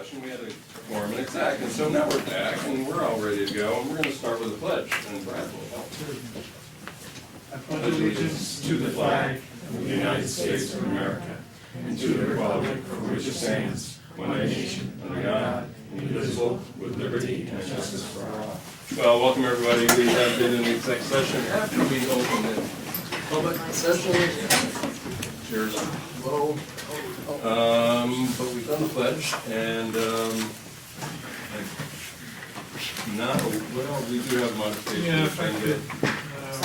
session, we had a quorum and exec, and so now we're back, and we're all ready to go, and we're gonna start with a pledge, and Brad will help. I pledge allegiance to the flag of the United States of America and to the republic for which it stands, one nation, under God, indivisible, with liberty and justice for all. Well, welcome everybody. We have been in the exec session after we opened the public session. Cheers. Low. But we've done the pledge, and now, well, we do have modifications. Yeah, if I could,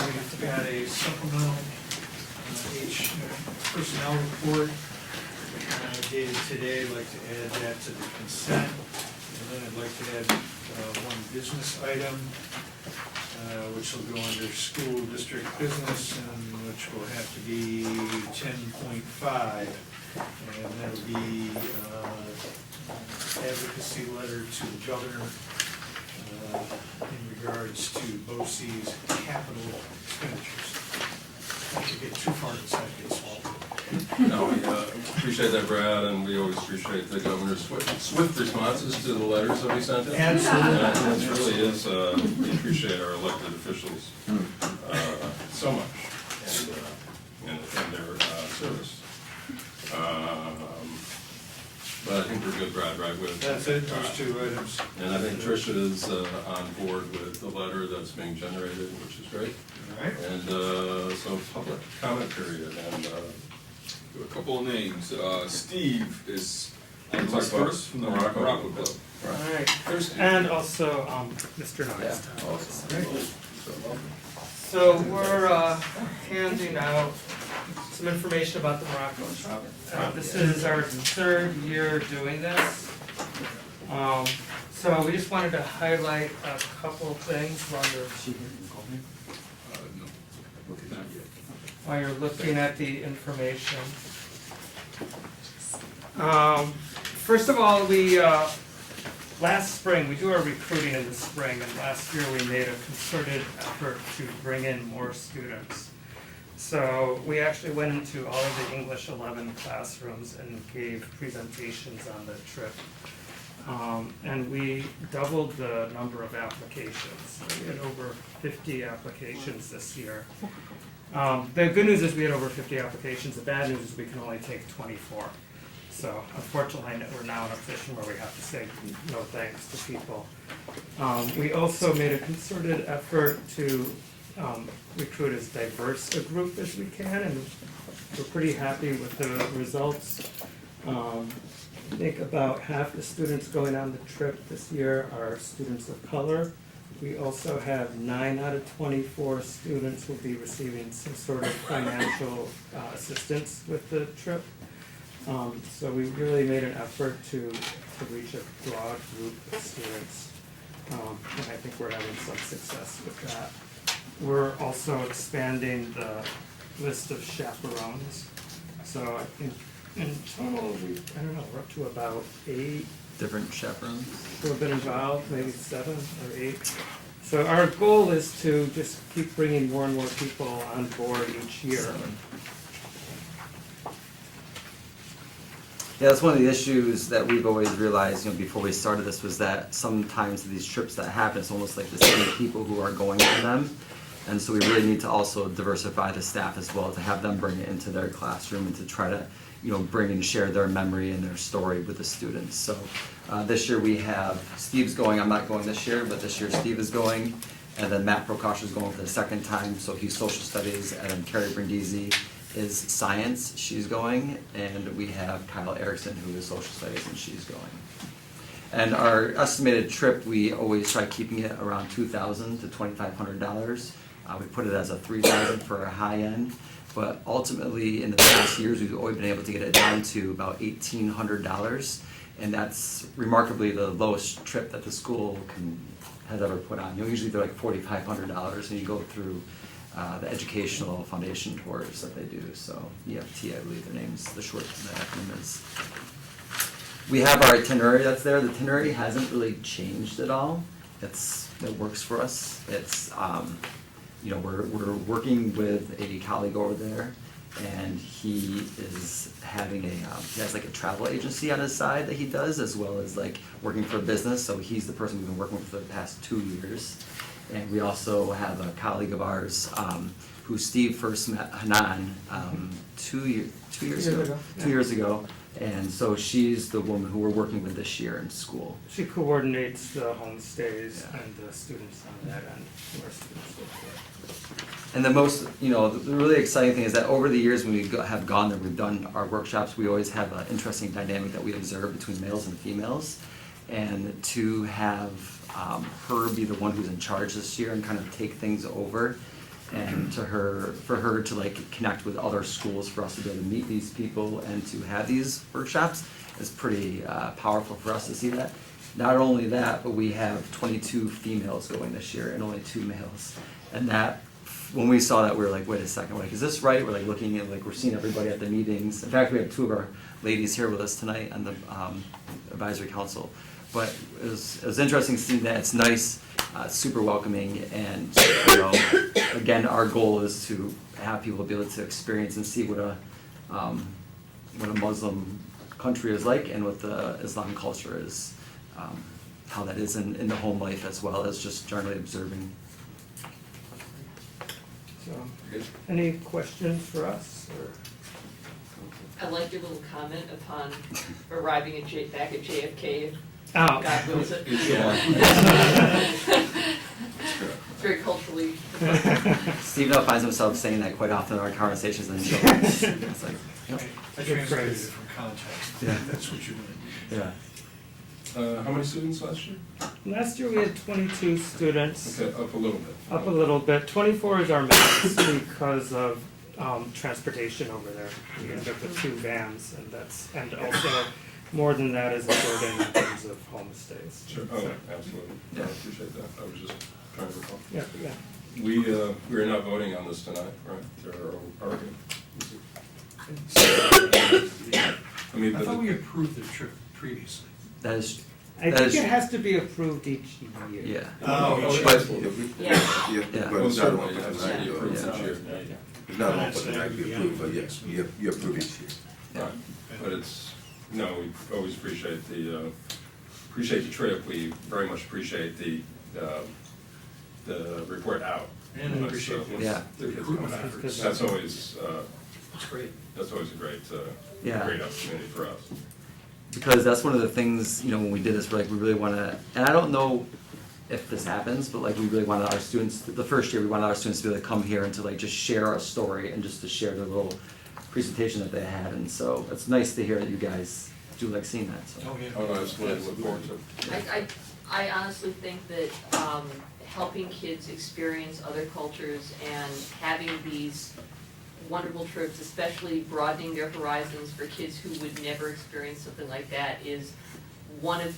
we've got a supplemental personnel report dated today. I'd like to add that to the consent. And then I'd like to add one business item, which will go under school district business, and which will have to be 10.5. And that'll be advocacy letter to the governor in regards to BOCE's capital expenditures. Not to get too far inside baseball. No, we appreciate that, Brad, and we always appreciate the governor's swift responses to the letters that we sent in. Absolutely. And it really is, we appreciate our elected officials so much and their service. But I think we're good, Brad, right? With That's it, those two items. And I think Tricia is on board with the letter that's being generated, which is great. All right. And so public comment period, and A couple of names. Steve is on the Talk list about first from the Morocco. Morocco Club. All right, and also Mr. Knox. So we're handing out some information about the Morocco shop. This is our third year doing this. So we just wanted to highlight a couple of things while you're looking at the information. First of all, we last spring, we do our recruiting in the spring, and last year we made a concerted effort to bring in more students. So we actually went into all of the English 11 classrooms and gave presentations on the trip. And we doubled the number of applications. We had over 50 applications this year. The good news is we had over 50 applications. The bad news is we can only take 24. So unfortunately, we're now in a position where we have to say no thanks to people. We also made a concerted effort to recruit as diverse a group as we can, and we're pretty happy with the results. I think about half the students going on the trip this year are students of color. We also have 9 out of 24 students will be receiving some sort of financial assistance with the trip. So we really made an effort to reach a broad group of students, and I think we're having some success with that. We're also expanding the list of chaperones. So I think in total, we're up to about 8 different chaperones who have been involved, maybe 7 or 8. So our goal is to just keep bringing more and more people on board each year. Yeah, that's one of the issues that we've always realized, before we started this, was that sometimes these trips that happen, it's almost like the same people who are going on them. And so we really need to also diversify the staff as well, to have them bring it into their classroom and to try to, bring and share their memory and their story with the students. So this year we have Steve's going. I'm not going this year, but this year Steve is going. And then Matt Prokosha is going for the second time, so he's social studies. And then Carrie Brindisi is science, she's going. And we have Kyle Erickson, who is social studies, and she's going. And our estimated trip, we always try keeping it around $2,000 to $2,500. We put it as a $3,000 for a high end. But ultimately, in the past years, we've always been able to get it down to about $1,800. And that's remarkably the lowest trip that the school has ever put on. Usually they're like $4,500, and you go through the educational foundation tours that they do. So EFT, I believe their name's the short acronym is. We have our itinerary that's there. The itinerary hasn't really changed at all. It works for us. It's we're working with a colleague over there, and he is having he has like a travel agency on his side that he does, as well as like working for a business, so he's the person we've been working with for the past 2 years. And we also have a colleague of ours, who Steve first met Hanan, 2 years ago. Yeah. 2 years ago, and so she's the woman who we're working with this year in school. She coordinates the homestays Yeah. and the students on that end, who are students there. And the most, the really exciting thing is that over the years when we have gone there, we've done our workshops, we always have an interesting dynamic that we observe between males and females. And to have her be the one who's in charge this year and kind of take things over, and for her to like connect with other schools, for us to be able to meet these people and to have these workshops is pretty powerful for us to see that. Not only that, but we have 22 females going this year and only 2 males. And that, when we saw that, we were like, wait a second, we're like, is this right? We're like looking at, like, we're seeing everybody at the meetings. In fact, we have 2 of our ladies here with us tonight on the advisory council. But it was interesting seeing that. It's nice, super welcoming, and again, our goal is to have people be able to experience and see what a Muslim country is like, and what the Islam culture is, how that is in the home life, as well as just generally observing. So, any questions for us, or? I like your little comment upon arriving back at JFK. Oh. God wills it. It's very culturally. Steve now finds himself saying that quite often in our conversations, and it's like, yep. I translated it from context, Yeah. that's what you're gonna do. Yeah. How many students last year? Last year we had 22 students. Okay, up a little bit. Up a little bit. 24 is our max because of transportation over there. We end up with 2 vans, and also more than that is a burden in terms of homestays. Sure, So, oh, absolutely. Yeah. I appreciate that. I was just trying to recall. yeah, yeah. We are not voting on this tonight, right? Or are we? I mean, I thought we approved the trip previously. That is, I that think is, it has to be approved each year. yeah. Oh, But- Yeah. Yeah. But Well, it's not certainly, on it for has tonight, to be approved Yeah. each year. it's not on That's for tonight to be approved, but yes, you approve each year. Right, but it's, no, we always appreciate the trip. We very much appreciate the report out. And I appreciate Once, Yeah. the kids recruitment come back. efforts. That's always, That's great. that's always a great, Yeah. great opportunity for us. Because that's one of the things, when we did this, we're like, we really want to, and I don't know if this happens, but like, we really wanted our students, the first year, we wanted our students to be able to come here and to like just share a story and just to share their little presentation that they had. And so it's nice to hear that you guys do like seeing that, so. Oh, yeah. Oh, no, it's what I look forward to. I honestly think that helping kids experience other cultures and having these wonderful trips, especially broadening their horizons for kids who would never experience something like that, is one of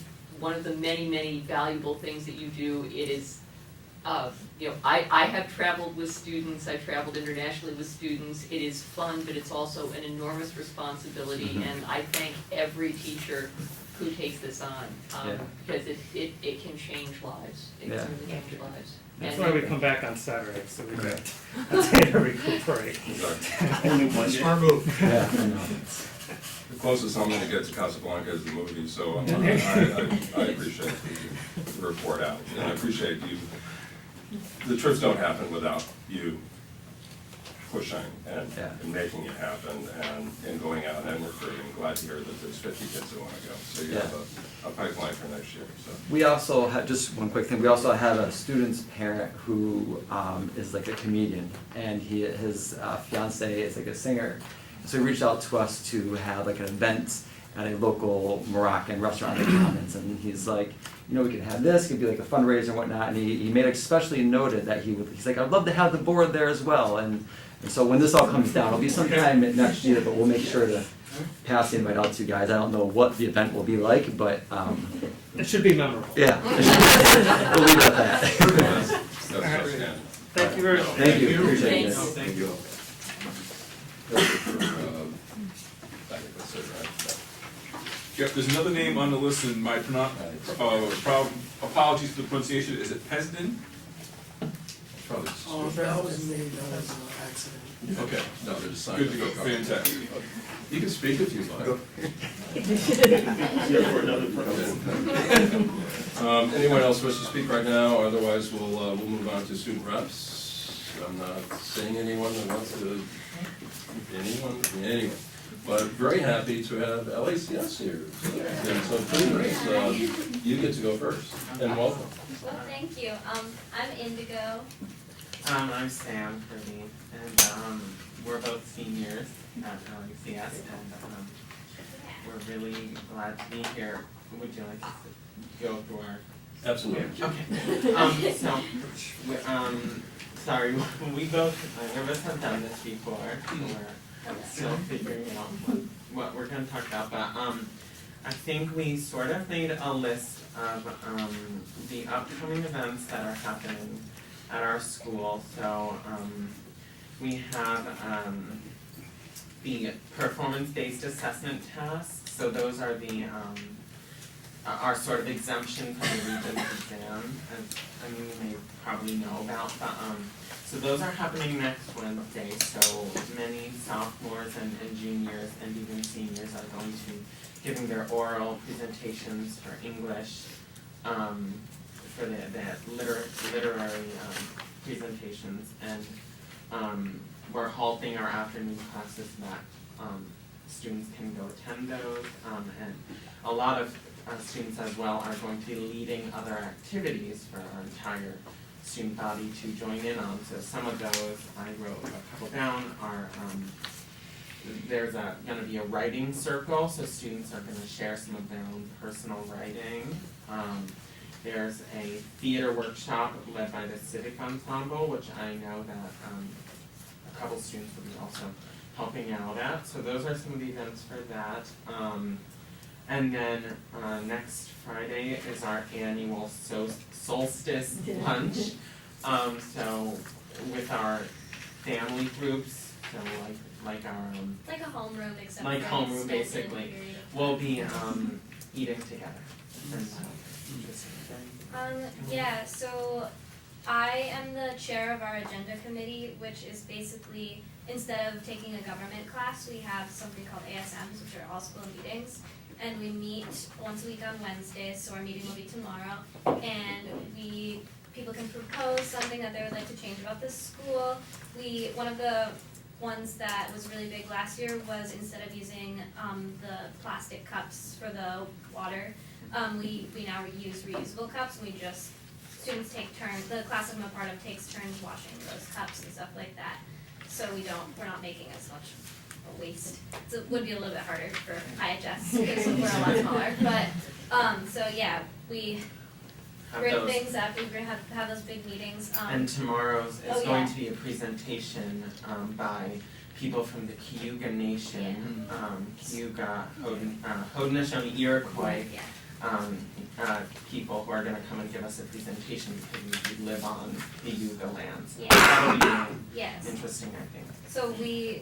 the many, many valuable things that you do. It is, I have traveled with students, I've traveled internationally with students. It is fun, but it's also an enormous responsibility, and I thank every teacher who takes this on, Yeah. because it can change lives. It can Yeah. really change lives. That's And- why we come back on Saturday, so we get a day to recuperate. Exactly. Only one day. Smart move. Yeah, I know. The closest I'm gonna get to Casablanca is the movie, so I appreciate the report out. And I appreciate you, the trips don't happen without you pushing and Yeah. making it happen and going out and recruiting. Glad to hear that there's 50 kids that wanna go. So you have a pipeline for next year, so. We also have, just one quick thing, we also have a student's parent who is like a comedian, and his fiance is like a singer. So he reached out to us to have like an event at a local Moroccan restaurant in the Commons, and he's like, we could have this, it could be like a fundraiser and whatnot, and he made especially noted that he's like, I'd love to have the board there as well, and so when this all comes down, it'll be sometime next year, but we'll make sure to pass the invite out to you guys. I don't know what the event will be like, but It should be memorable. yeah, we'll leave it at that. That's outstanding. Thank you very much. Thank you, appreciate it. Thanks. Thank you. I think that's it, right? Yep, there's another name on the list, and my apologies for the pronunciation. Is it Pesden? Probably. Oh, that was me, that was an accident. Okay, no, they're just signed. Good to go, fantastic. You can speak if you like. Anyone else wish to speak right now? Otherwise, we'll move on to student reps. I'm not seeing anyone that wants to, anyone. But very happy to have LACS here. And so please, you get to go first, and welcome. Well, thank you. I'm Indigo. I'm Sam Kirby, and we're both seniors at ICS, and we're really glad to be here. Would you like to go through our? Absolutely. Okay. Sorry, we both, none of us have done this before, so we're still figuring out what we're going to talk about. But I think we sort of made a list of the upcoming events that are happening at our school. So we have the performance-based assessment tasks. So those are the our sort of exemption from the Regents exam, as you may probably know about. But so those are happening next Wednesday. So many sophomores and juniors and even seniors are going to be giving their oral presentations for English. For the literary presentations, and we're halting our afternoon classes so that students can go attend those, and a lot of students as well are going to be leading other activities for our entire student body to join in on. So some of those, I wrote a couple down, are there's going to be a writing circle, so students are going to share some of their own personal writing. There's a theater workshop led by the Civic Ensemble, which I know that a couple students will be also helping out at. So those are some of the events for that. And then next Friday is our annual solstice lunch. So with our family groups, so like our Like a homeroom, except like for homeroom extended basically, period of we'll time. be eating together. And, Yeah, so I am the chair of our agenda committee, which is basically, instead of taking a government class, we have something called ASMs, which are all school meetings. And we meet once a week on Wednesdays, so our meeting will be tomorrow. And people can propose something that they would like to change about the school. One of the ones that was really big last year was, instead of using the plastic cups for the water, we now use reusable cups, and students take turns, the class I'm a part of takes turns washing those cups and stuff like that. So we're not making as much a waste. So it would be a little bit harder for IHS because we're a lot smaller, but, so yeah, we bring things up, we have those big meetings. and tomorrow's is Oh, going yeah. to be a presentation by people from the Cayuga Nation, Cayuga, Haudenosaunee, Iroquois, Yeah. People who are going to come and give us a presentation because we live on Cayuga lands. Yeah. That'll be Yes. interesting, I think. So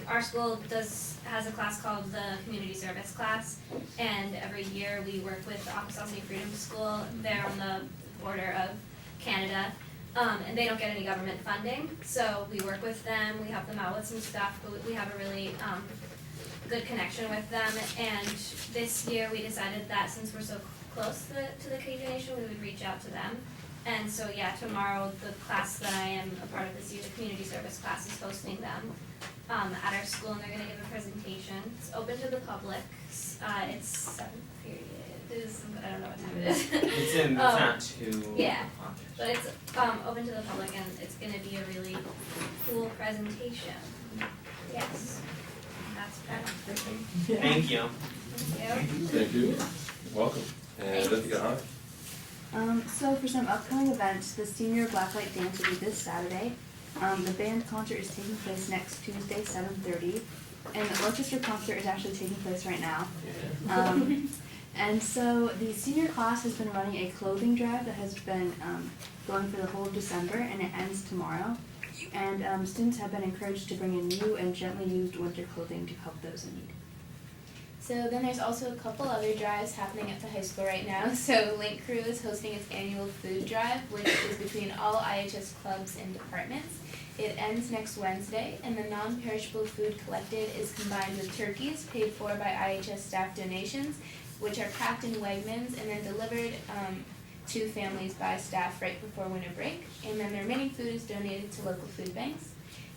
our school has a class called the community service class, and every year we work with the Akwesasne Freedom School. They're on the border of Canada, and they don't get any government funding, so we work with them, we help them out with some stuff, but we have a really good connection with them. And this year we decided that since we're so close to the Cayuga Nation, we would reach out to them. And so yeah, tomorrow the class that I am a part of this year, the community service class, is hosting them at our school, and they're gonna give a presentation. It's open to the public. It's 7th period. I don't know what time it is. It's not too. Yeah. But it's open to the public, and it's gonna be a really cool presentation. Yes. That's kind of Thank you. Thank you. Thank you. Welcome. And Jessica, hi. So for some upcoming events, the senior blacklight dance will be this Saturday. The band concert is taking place next Tuesday, 7:30, and the orchestra concert is actually taking place right now. And so the senior class has been running a clothing drive that has been going for the whole of December, and it ends tomorrow. And students have been encouraged to bring in new and gently used winter clothing to help those in need. So then there's also a couple other drives happening at the high school right now. So Link Crew is hosting its annual food drive, which is between all IHS clubs and departments. It ends next Wednesday, and the non-perishable food collected is combined with turkeys paid for by IHS staff donations, which are packed in Wegmans and then delivered to families by staff right before winter break. And then the remaining food is donated to local food banks.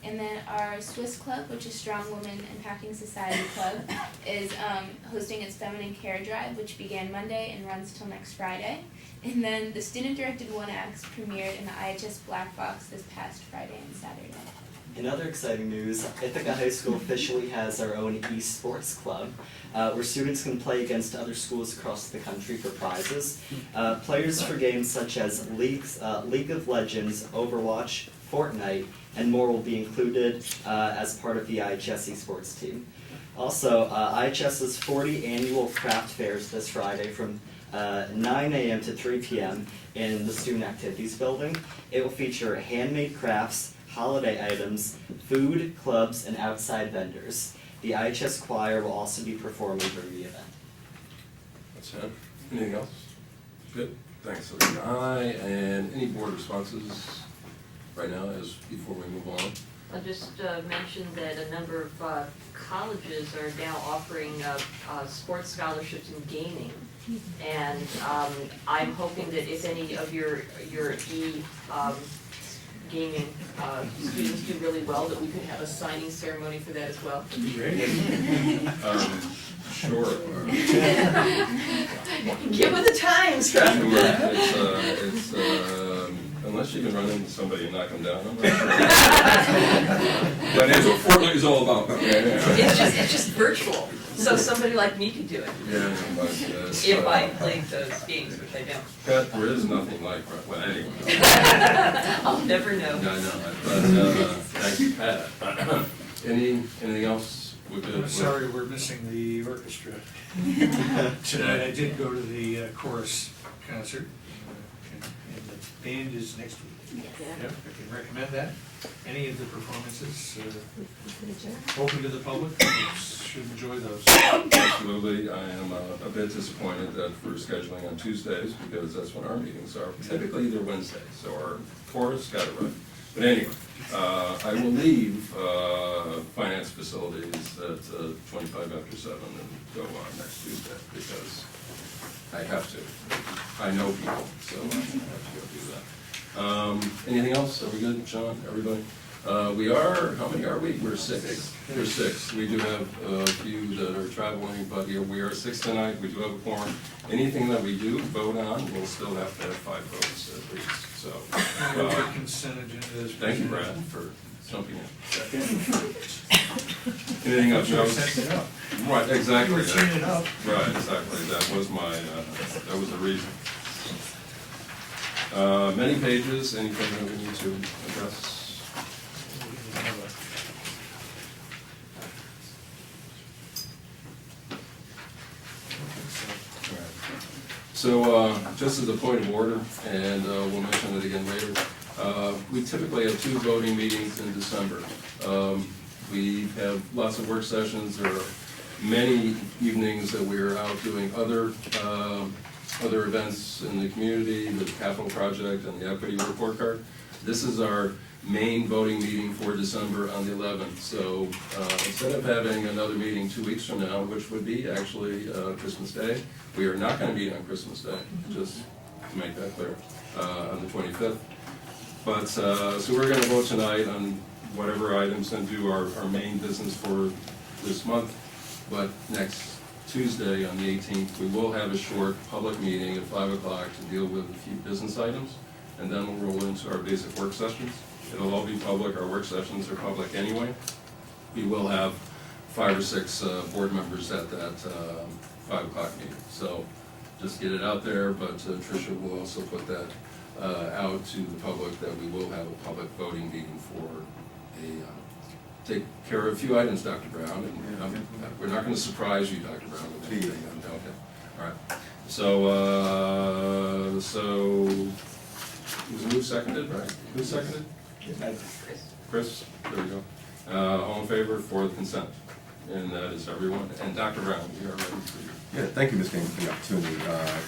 And then our Swiss Club, which is Strong Woman and Packing Society Club, is hosting its Feminine Care Drive, which began Monday and runs till next Friday. And then the student-directed 1X premiered in the IHS Black Box this past Friday and Saturday. In other exciting news, Ithaca High School officially has our own esports club, where students can play against other schools across the country for prizes. Players for games such as League of Legends, Overwatch, Fortnite, and more will be included as part of the IHS esports team. Also, IHS's 40 annual craft fairs this Friday from 9 a.m. to 3 p.m. in the Student Activities Building. It will feature handmade crafts, holiday items, food, clubs, and outside vendors. The IHS choir will also be performing during the event. That's it. Anything else? Good. Thanks, Selena. Aye. And any board responses right now as before we move on? I'll just mention that a number of colleges are now offering sports scholarships in gaming. And I'm hoping that if any of your gaming students do really well, that we could have a signing ceremony for that as well. Sure. Get with the times, right? It's unless you can run into somebody and knock them down, I'm not sure. That is what Fortnite is all about. It's just virtual, so somebody like me could do it. Yeah, but If I played those games, which I don't. Pat, there is nothing like, well, anyway. I'll never know. No, I know, but thank you, Pat. Anything else? I'm sorry, we're missing the orchestra. Tonight I did go to the chorus concert, and the band is next week. Yeah. Yep, I can recommend that. Any of the performances, open to the public, should enjoy those. Absolutely. I am a bit disappointed that we're scheduling on Tuesdays because that's when our meetings are. Typically they're Wednesdays, so our chorus got it right. But anyway, I will leave finance facilities at 25 after 7 and go on next Tuesday because I have to. I know people, so I have to go do that. Anything else? Are we good, Sean? Everybody? We are, how many are we? We're 6. We're 6. We do have a few that are traveling, but here we are 6 tonight. We do have a quorum. Anything that we do vote on, we'll still have to have 5 votes at least. So, Consent agenda is. thank you, Brad, for jumping in. Anything else, Joe? Set it up. Right, exactly. We're teeing it up. Right, exactly. That was my, that was the reason. Many pages, anything that we need to address? So, just as a point of order, and we'll mention it again later, we typically have 2 voting meetings in December. We have lots of work sessions. There are many evenings that we're out doing other events in the community, the capital project and the equity report card. This is our main voting meeting for December on the 11th. So instead of having another meeting 2 weeks from now, which would be actually Christmas Day, we are not going to meet on Christmas Day, just to make that clear, on the 25th. But, so we're going to vote tonight on whatever items and do our main business for this month. But next Tuesday on the 18th, we will have a short public meeting at 5 o'clock to deal with a few business items, and then we'll roll into our basic work sessions. It'll all be public. Our work sessions are public anyway. We will have 5 or 6 board members at that 5 o'clock meeting. So just get it out there, but Tricia will also put that out to the public that we will have a public voting meeting for take care of a few items, Dr. Brown, and we're not going to surprise you, Dr. Brown, with anything. Okay. All right. So, who seconded, right? Who seconded? Chris. There we go. All in favor for the consent? and that is everyone. And Dr. Brown, we are ready for you. Yeah, thank you, Ms. Gaines, for the opportunity.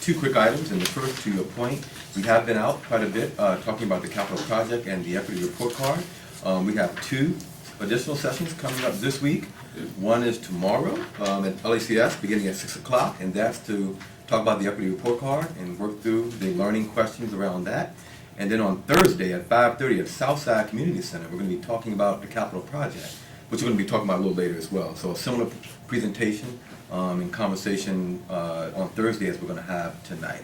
Two quick items, and the first, to your point, we have been out quite a bit talking about the capital project and the equity report card. We have 2 additional sessions coming up this week. One is tomorrow at LACS, beginning at 6 o'clock, and that's to talk about the equity report card and work through the learning questions around that. And then on Thursday at 5:30 at Southside Community Center, we're going to be talking about the capital project, which we're going to be talking about a little later as well. So a similar presentation and conversation on Thursday as we're going to have tonight.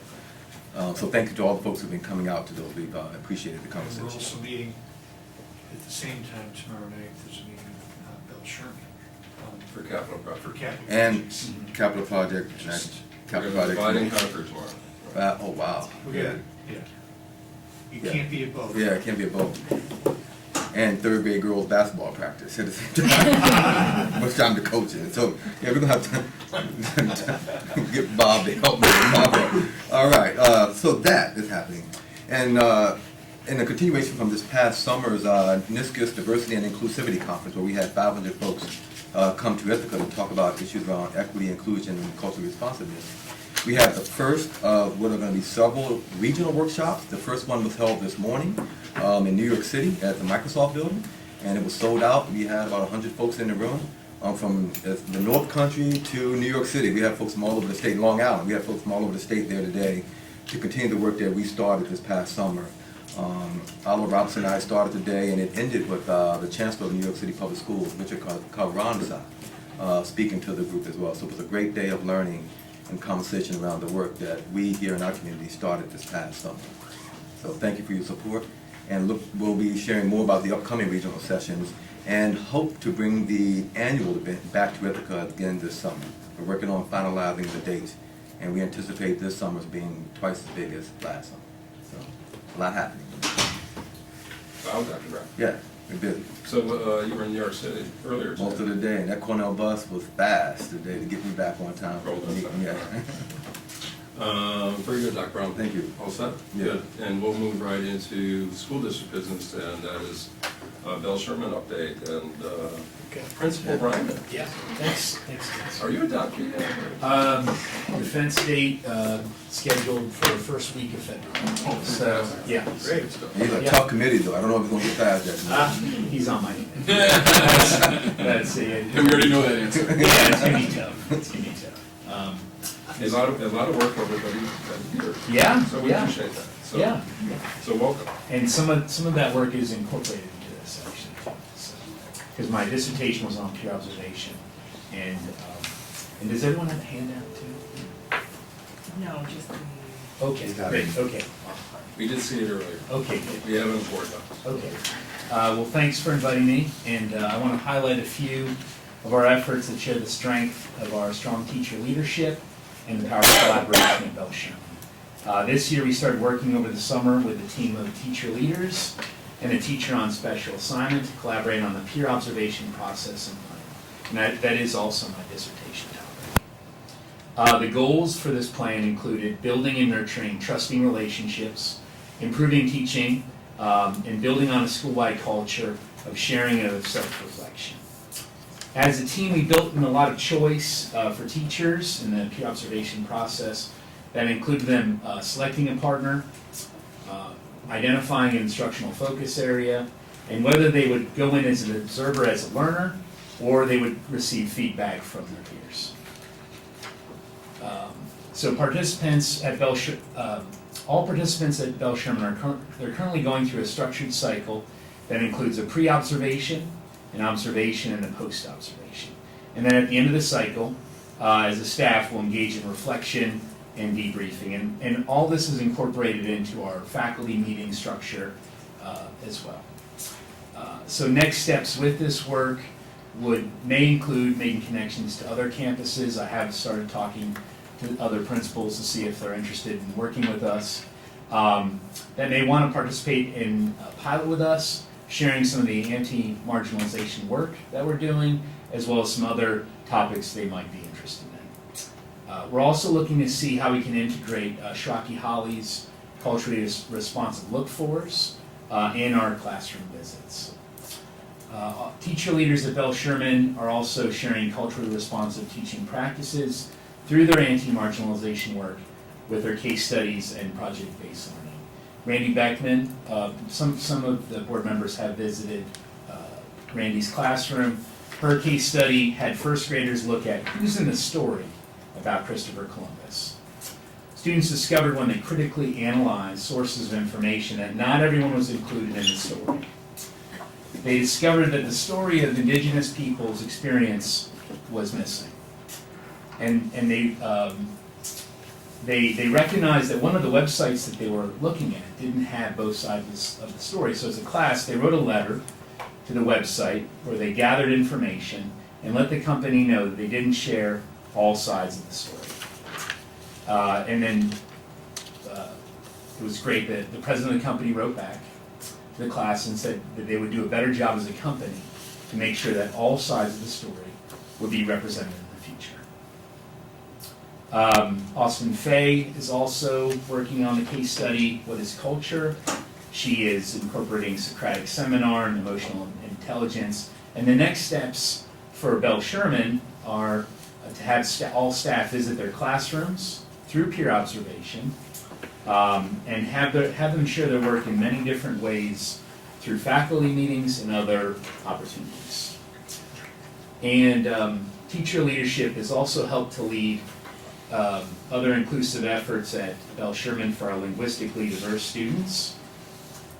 So thank you to all the folks who've been coming out to those. We've appreciated the And we're conversation. also meeting at the same time tomorrow night, there's a meeting with Bill Sherman. For capital For project. capital And projects. capital project, Just- capital We're project. divide and conquer tomorrow. Oh, wow. We Yeah. got it, yeah. You Yeah. can't be at both. Yeah, it can't be a both. And third grade girls basketball practice at the same time. Much time to coach it. So, yeah, we're gonna have to get Bob to help me. All right, so that is happening. And in a continuation from this past summer's NISCUS Diversity and Inclusivity Conference, where we had 500 folks come to Ithaca to talk about issues around equity, inclusion, and cultural responsiveness. We had the first of what are going to be several regional workshops. The first one was held this morning in New York City at the Microsoft building, and it was sold out. We had about 100 folks in the room from the North Country to New York City. We have folks from all over the state, Long Island. We have folks from all over the state there today to continue the work that we started this past summer. Oliver Robinson and I started today, and it ended with the Chancellor of New York City Public Schools, Richard Carranza, speaking to the group as well. So it was a great day of learning and conversation around the work that we here in our community started this past summer. So thank you for your support, and look, we'll be sharing more about the upcoming regional sessions and hope to bring the annual event back to Ithaca again this summer. We're working on finalizing the dates, and we anticipate this summer's being twice as big as last summer. So a lot happening. Wow, Dr. Brown. Yeah, we're busy. So you were in New York City earlier today. Most of the day, and that Cornell bus was fast today to get me back on time for the meeting. Yeah. Very good, Dr. Brown. Thank you. All set? Yeah. Good. And we'll move right into school district business, and that is Bill Sherman update, and Okay. Principal Brian. Yeah, thanks, guys. Are you a doctor yet? Defense date, scheduled for the first week of February. So, yeah. Great. He's a Yeah. tough committee, though. I don't know if he's gonna get past that. He's on my end. That's it. And we already know that answer. Yeah, it's gonna be tough, it's gonna be tough. A lot of work over the years. Yeah, So we yeah. appreciate that. So, Yeah, So welcome. and some of that work is incorporated into this, actually, too. Because my dissertation was on peer observation, and does everyone have a handout too? No, just the. Okay, great, okay, We did see it earlier. okay, good. We have an important one. Okay. Well, thanks for inviting me, and I want to highlight a few of our efforts that show the strength of our strong teacher leadership and the power of collaboration at Bell Sherman. This year, we started working over the summer with a team of teacher leaders and a teacher on special assignment to collaborate on the peer observation process and plan. And that is also my dissertation topic. The goals for this plan included building and nurturing trusting relationships, improving teaching, and building on a school-wide culture of sharing and of self-reflection. As a team, we built in a lot of choice for teachers in the peer observation process. That included them selecting a partner, identifying an instructional focus area, and whether they would go in as an observer, as a learner, or they would receive feedback from their peers. So participants at all participants at Bell Sherman they're currently going through a structured cycle that includes a pre-observation, an observation, and a post-observation. And then at the end of the cycle, as a staff, we'll engage in reflection and debriefing. And all this is incorporated into our faculty meeting structure as well. So next steps with this work may include making connections to other campuses. I have started talking to other principals to see if they're interested in working with us. That may want to participate in a pilot with us, sharing some of the anti-marginalization work that we're doing, as well as some other topics they might be interested in. We're also looking to see how we can integrate Shraki Holly's culturally responsive look-fors in our classroom visits. Teacher leaders at Bell Sherman are also sharing culturally responsive teaching practices through their anti-marginalization work with their case studies and project-based learning. Randy Beckman, some of the board members have visited Randy's classroom. Her case study had first graders look at who's in the story about Christopher Columbus. Students discovered when they critically analyzed sources of information that not everyone was included in the story. They discovered that the story of indigenous people's experience was missing. And they recognized that one of the websites that they were looking at didn't have both sides of the story. So as a class, they wrote a letter to the website where they gathered information and let the company know that they didn't share all sides of the story. And then it was great that the president of the company wrote back to the class and said that they would do a better job as a company to make sure that all sides of the story would be represented in the future. Austin Fay is also working on the case study, What is Culture? She is incorporating Socratic seminar and emotional intelligence. And the next steps for Bell Sherman are to have all staff visit their classrooms through peer observation, and have them share their work in many different ways through faculty meetings and other opportunities. And teacher leadership has also helped to lead other inclusive efforts at Bell Sherman for our linguistically diverse students.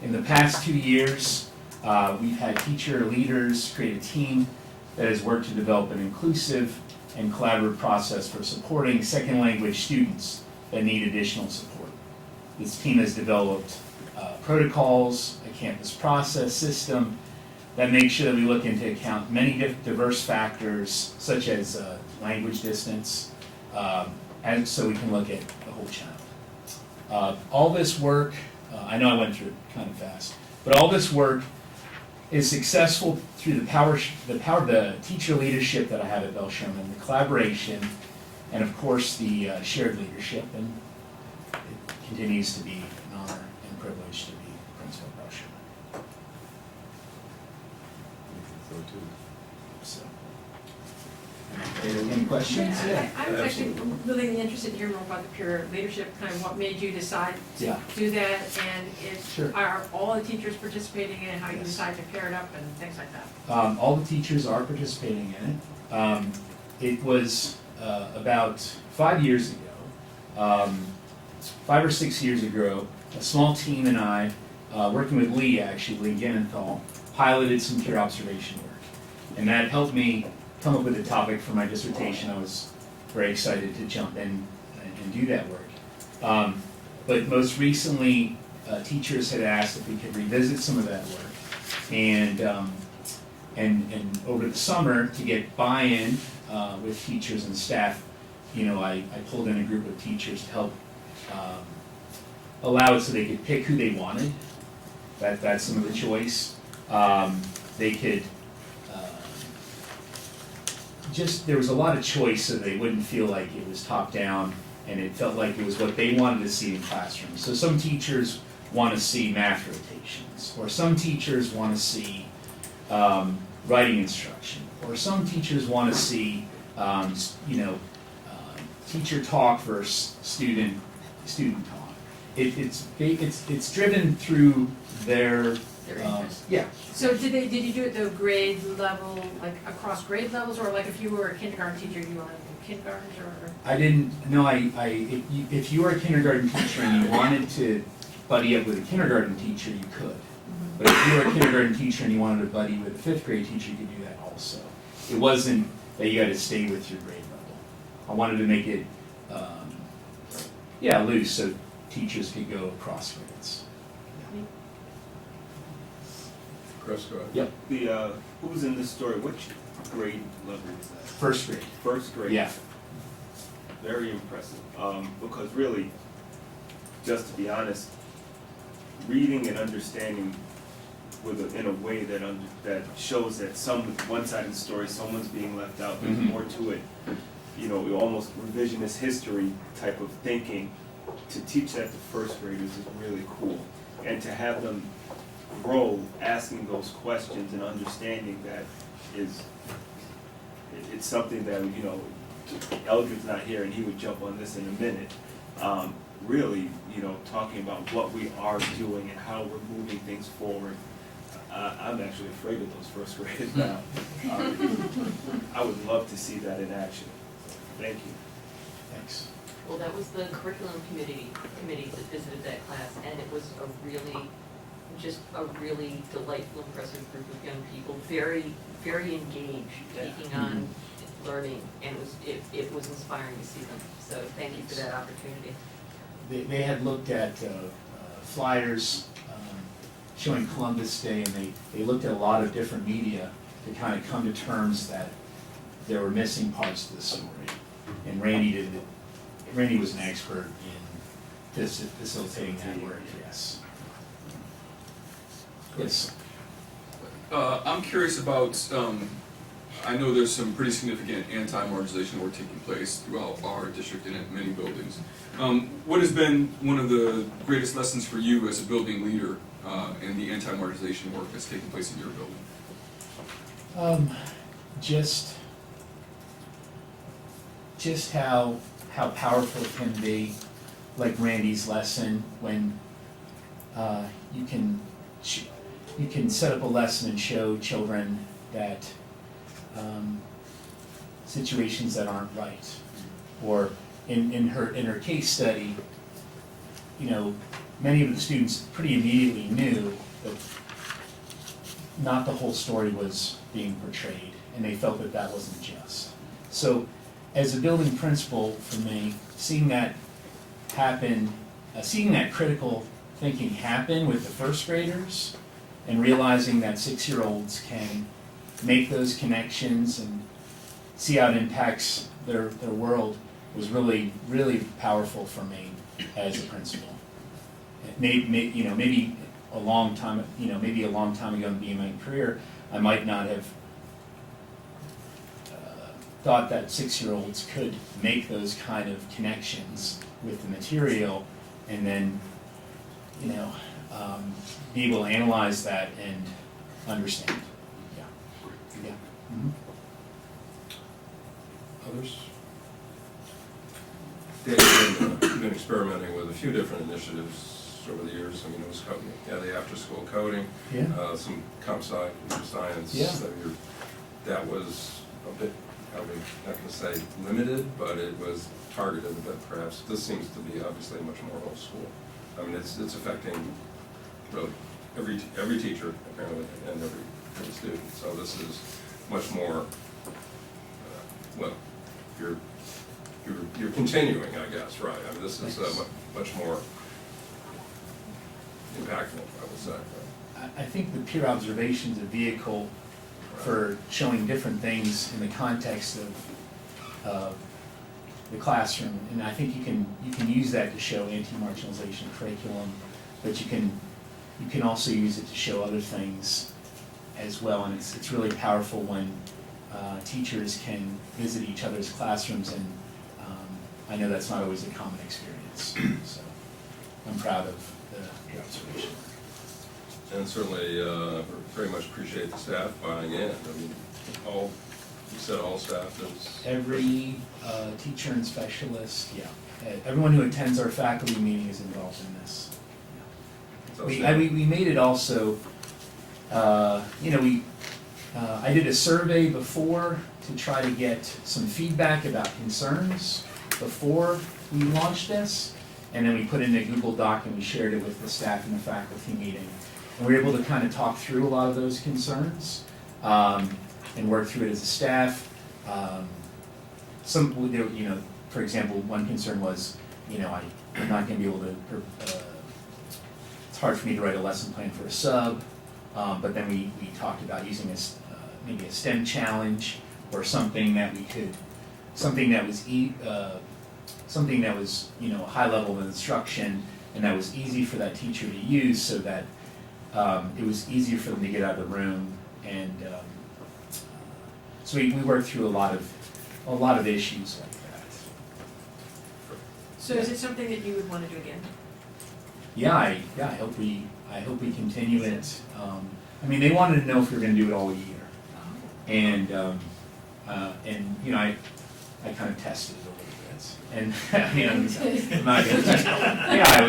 In the past 2 years, we've had teacher leaders create a team that has worked to develop an inclusive and collaborative process for supporting second language students that need additional support. This team has developed protocols, a campus process system that makes sure that we look into account many diverse factors such as language distance, and so we can look at the whole child. All this work, I know I went through it kind of fast, but all this work is successful through the power of the teacher leadership that I have at Bell Sherman, the collaboration, and of course the shared leadership. And it continues to be an honor and privilege to be principal at Bell Sherman. So, any questions? Yeah, I was actually really interested to hear more about the peer leadership, kind of what made you decide to do that, and are all the teachers participating in it, how you decide to pair it up and things like that? All the teachers are participating in it. It was about 5 years ago, 5 or 6 years ago, a small team and I, working with Lee Genenthal, piloted some peer observation work. And that helped me come up with a topic for my dissertation. I was very excited to jump in and do that work. But most recently, teachers had asked if we could revisit some of that work. And over the summer, to get buy-in with teachers and staff, I pulled in a group of teachers to help allow it so they could pick who they wanted. That's some of the choice. They could there was a lot of choice so they wouldn't feel like it was top down and it felt like it was what they wanted to see in classrooms. So some teachers want to see math rotations, or some teachers want to see writing instruction, or some teachers want to see teacher talk versus student talk. It's driven through their interest. Yeah. So did you do it the grade level, like across grade levels, or like if you were a kindergarten teacher, you wanted to do kindergartens, or? I didn't. No, if you were a kindergarten teacher and you wanted to buddy up with a kindergarten teacher, you could. But if you were a kindergarten teacher and you wanted to buddy with a 5th grade teacher, you could do that also. It wasn't that you had to stay with your grade level. I wanted to make it, loose so teachers could go across grades. Chris, go ahead. Yep. Who's in this story? Which grade level is that? 1st grade. 1st grade? Yeah. Very impressive. Because really, just to be honest, reading and understanding in a way that shows that one side of the story, someone's being left out, there's more to it. Almost revisionist history type of thinking. To teach that to 1st graders is really cool. And to have them grow asking those questions and understanding that it's something that, you know, Eldrid's not here and he would jump on this in a minute. Really, you know, talking about what we are doing and how we're moving things forward. I'm actually afraid of those first graders now. I would love to see that in action. Thank you. Thanks. Well, that was the curriculum committee that visited that class, and it was just a really delightful, impressive group of young people, very, very engaged, taking on learning, and it was inspiring to see them. So thank you for that opportunity. They had looked at flyers showing Columbus Day, and they looked at a lot of different media to kind of come to terms that there were missing parts to the story. And Randy was an expert in facilitating that work, yes. Yes. I'm curious about, I know there's some pretty significant anti-marginalization work taking place throughout our district and at many buildings. What has been one of the greatest lessons for you as a building leader in the anti-marginalization work that's taking place in your building? Just how powerful it can be, like Randy's lesson, when you can set up a lesson and show children that situations that aren't right, or in her case study, you know, many of the students pretty immediately knew that not the whole story was being portrayed, and they felt that that wasn't just. So, as a building principal, for me, seeing that happen, seeing that critical thinking happen with the first graders, and realizing that 6-year-olds can make those connections and see how it impacts their world was really, really powerful for me as a principal. Maybe a long time ago in my career, I might not have thought that 6-year-olds could make those kind of connections with the material, and then, be able to analyze that and understand. Yeah. Mm-hmm. Others? Dave, you've been experimenting with a few different initiatives over the years. I mean, it was the after-school coding, some comp sci, computer science. Yeah. That was a bit, I'm not going to say limited, but it was targeted a bit perhaps. This seems to be obviously much more old school. I mean, it's affecting really every teacher apparently and every student. So this is much more. You're continuing, I guess, right? I mean, this is much more impactful, I would say. I think the peer observation is a vehicle for showing different things in the context of the classroom, and I think you can use that to show anti-marginalization curriculum, but you can also use it to show other things as well, and it's really powerful when teachers can visit each other's classrooms, and I know that's not always a common experience, so I'm proud of the observation. And certainly very much appreciate the staff buying in. I mean, you said all staff is? Every teacher and specialist, everyone who attends our faculty meeting is involved in this. Yeah. We made it also, I did a survey before to try to get some feedback about concerns before we launched this, and then we put it in a Google Doc and we shared it with the staff in the faculty meeting. And we were able to kind of talk through a lot of those concerns and work through it as a staff. For example, one concern was, I'm not going to be able to, it's hard for me to write a lesson plan for a sub, but then we talked about using maybe a STEM challenge or something that was a high level of instruction and that was easy for that teacher to use, so that it was easier for them to get out of the room, and so we worked through a lot of issues like that. So is it something that you would want to do again? I hope we continue it. I mean, they wanted to know if we were gonna do it all year. And, you know, I kind of tested it a little bit. And, I mean, I'm not gonna, yeah,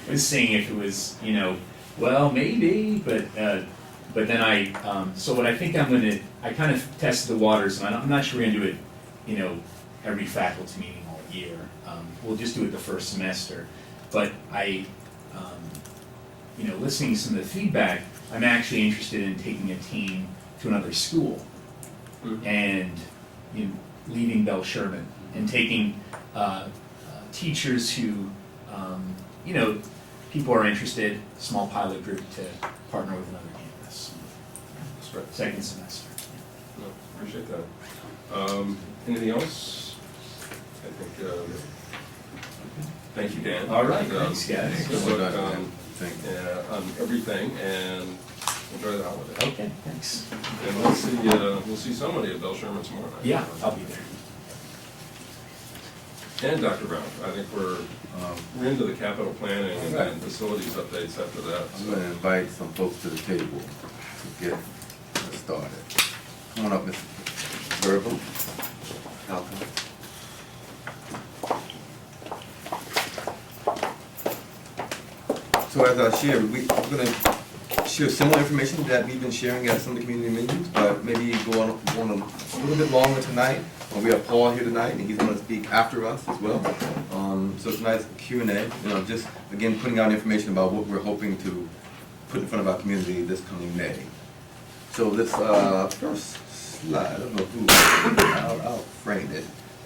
I was saying if it was, you know, well, maybe, but then so what I think I kind of tested the waters, and I'm not sure we're gonna do it, you know, every faculty meeting all year. We'll just do it the first semester. But you know, listening to some of the feedback, I'm actually interested in taking a team to another school and, you know, leaving Bell Sherman and taking teachers who, you know, people are interested, small pilot group to partner with another campus. That's right. Second semester. No, appreciate that. Anything else? I think, thank you, Dan. All right, thanks, guys. Good luck on Thank you. everything, and enjoy the holiday. Okay, thanks. And we'll see somebody at Bell Sherman tomorrow night. Yeah, I'll be there. And Dr. Brown, I think we're into the capital planning and facilities updates after that. I'm gonna invite some folks to the table to get us started. Come on up, Mr. Verbal. Welcome. So as I shared, we're gonna share similar information that we've been sharing at some of the community meetings, but maybe go on a little bit longer tonight. We have Paul here tonight, and he's gonna speak after us as well. So tonight's Q&A, you know, just again putting out information about what we're hoping to put in front of our community this coming May. So this first slide, I don't know who, I'll frame it.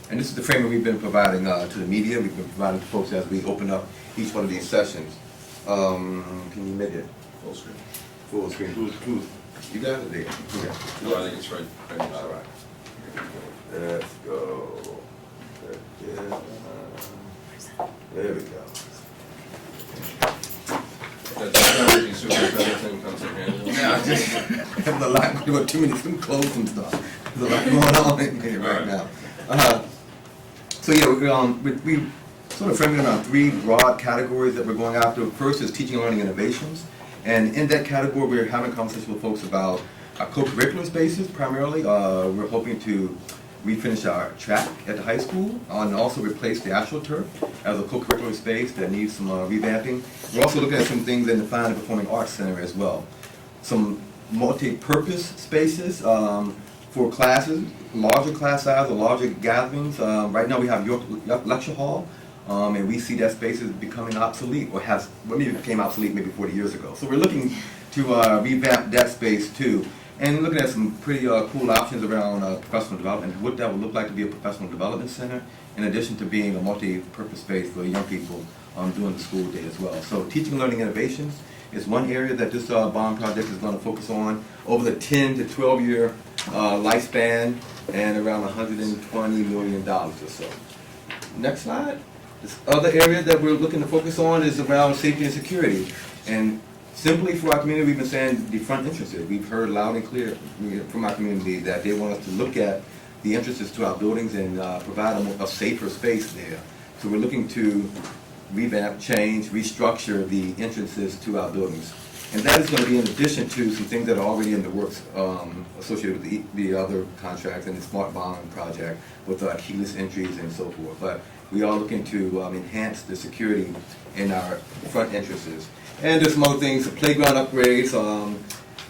And this is the framing we've been providing to the media. We've been providing to folks as we open up each one of these sessions. Can you make it Full screen. full screen? Who's, you got it there? Okay. No, I think it's right. All right. Let's go. There we go. That technology superintendent thing comes in handy. Yeah, I just have a lot, there were too many some clothes and stuff. There's a lot going on in here right now. So yeah, we sort of framing it around three broad categories that we're going after. First is teaching and learning innovations. And in that category, we're having conversations with folks about our co-curricular spaces primarily. We're hoping to refinish our track at the high school and also replace the actual turf as a co-curricular space that needs some revamping. We're also looking at some things in the Fine and Performing Arts Center as well. Some multi-purpose spaces for classes, larger class size or larger gatherings. Right now we have York Lecture Hall, and we see that space is becoming obsolete, or maybe it became obsolete maybe 40 years ago. So we're looking to revamp that space too. And looking at some pretty cool options around professional development, what that would look like to be a professional development center, in addition to being a multi-purpose space for young people during the school day as well. So teaching and learning innovations is one area that this bond project is going to focus on over the 10 to 12 year lifespan, and around $120 million or so. Next slide. This other area that we're looking to focus on is around safety and security. And simply for our community, we've been saying the front entrances. We've heard loud and clear from our community that they want us to look at the entrances to our buildings and provide a safer space there. So we're looking to revamp, change, restructure the entrances to our buildings. And that is going to be in addition to some things that are already in the works associated with the other contracts and the Smart Bond project with keyless entries and so forth. But we are looking to enhance the security in our front entrances. And there's some other things, playground upgrades,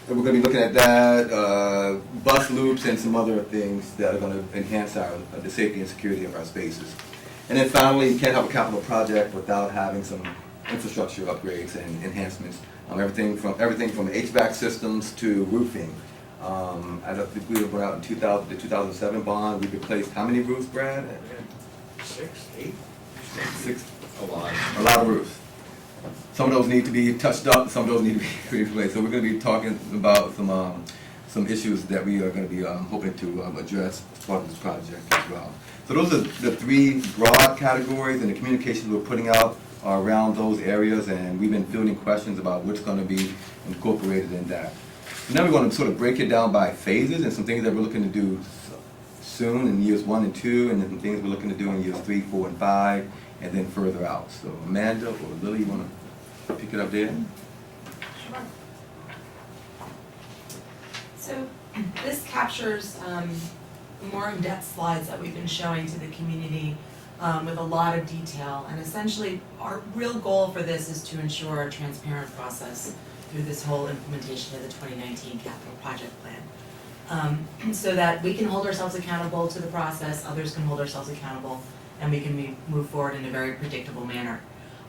we're going to be looking at that, bus loops and some other things that are going to enhance the safety and security of our spaces. And then finally, you can't have a capital project without having some infrastructure upgrades and enhancements. Everything from HVAC systems to roofing. I think we went out in the 2007 bond, we replaced how many roofs, Brad? 6, 8? 6. A lot. A lot of roofs. Some of those need to be touched up, some of those need to be replaced. So we're going to be talking about some issues that we are going to be hoping to address as part of this project as well. So those are the three broad categories, and the communications we're putting out are around those areas, and we've been fielding questions about what's going to be incorporated in that. Now we want to sort of break it down by phases and some things that we're looking to do soon in years 1 and 2, and then some things we're looking to do in years 3, 4, and 5, and then further out. So Amanda or Lily, you want to pick it up there. So this captures more in-depth slides that we've been showing to the community with a lot of detail. And essentially, our real goal for this is to ensure a transparent process through this whole implementation of the 2019 capital project plan. So that we can hold ourselves accountable to the process, others can hold ourselves accountable, and we can move forward in a very predictable manner.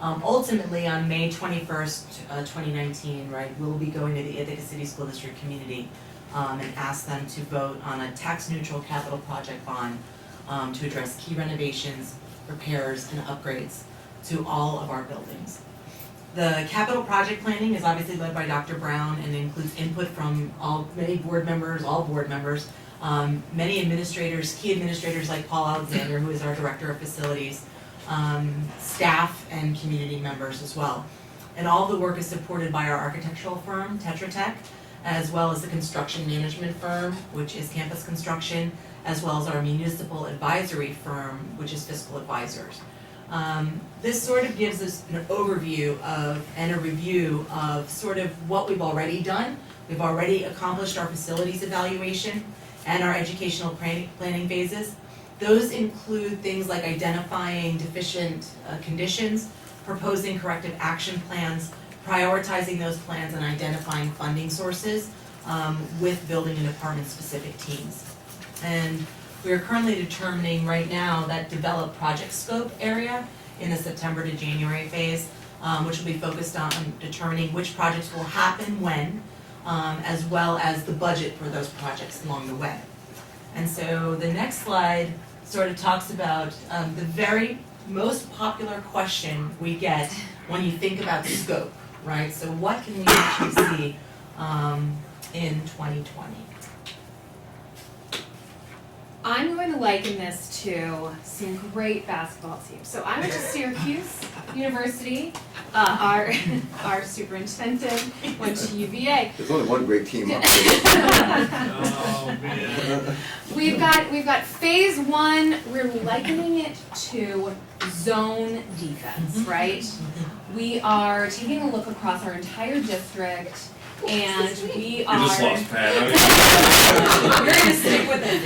Ultimately, on May 21st, 2019, right, we'll be going to the Ithaca City School District community and ask them to vote on a tax-neutral capital project bond to address key renovations, repairs, and upgrades to all of our buildings. The capital project planning is obviously led by Dr. Brown and includes input from many board members, all board members, many administrators, key administrators like Paul Alexander, who is our Director of Facilities, staff and community members as well. And all the work is supported by our architectural firm, Tetra Tech, as well as the construction management firm, which is Campus Construction, as well as our municipal advisory firm, which is Fiscal Advisors. This sort of gives us an overview of and a review of sort of what we've already done. We've already accomplished our facilities evaluation and our educational planning phases. Those include things like identifying deficient conditions, proposing corrective action plans, prioritizing those plans, and identifying funding sources with building and department specific teams. And we are currently determining right now that developed project scope area in the September to January phase, which will be focused on determining which projects will happen when, as well as the budget for those projects along the way. And so the next slide sort of talks about the very most popular question we get when you think about scope, right? So what can we actually see in 2020? I'm going to liken this to some great basketball teams. So I went to Syracuse University. Our superintendent went to UVA. There's only one great team up there. Oh, man. We've got phase one. We're likening it to zone defense, right? We are taking a look across our entire district. And we are. You just lost Pat. We're gonna stick with it.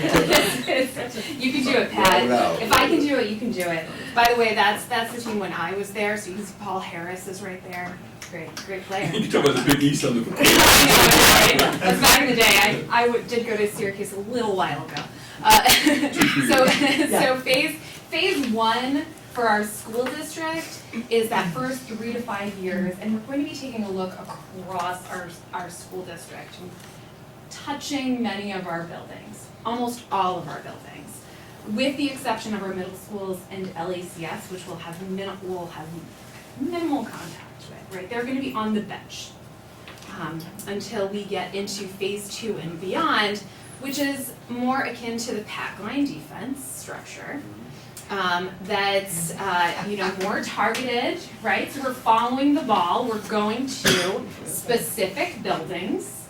You can do it, Pat. If I can do it, you can do it. By the way, that's the team when I was there. So you can see Paul Harris is right there. Great player. You talk about the Big East on the. That's back in the day. I did go to Syracuse a little while ago. So phase one for our school district is that first 3 to 5 years, and we're going to be taking a look across our school district, touching many of our buildings, almost all of our buildings, with the exception of our middle schools and LACS, which we'll have minimal contact with, right? They're going to be on the bench until we get into phase 2 and beyond, which is more akin to the pack line defense structure. That's more targeted, right? So we're following the ball, we're going to specific buildings,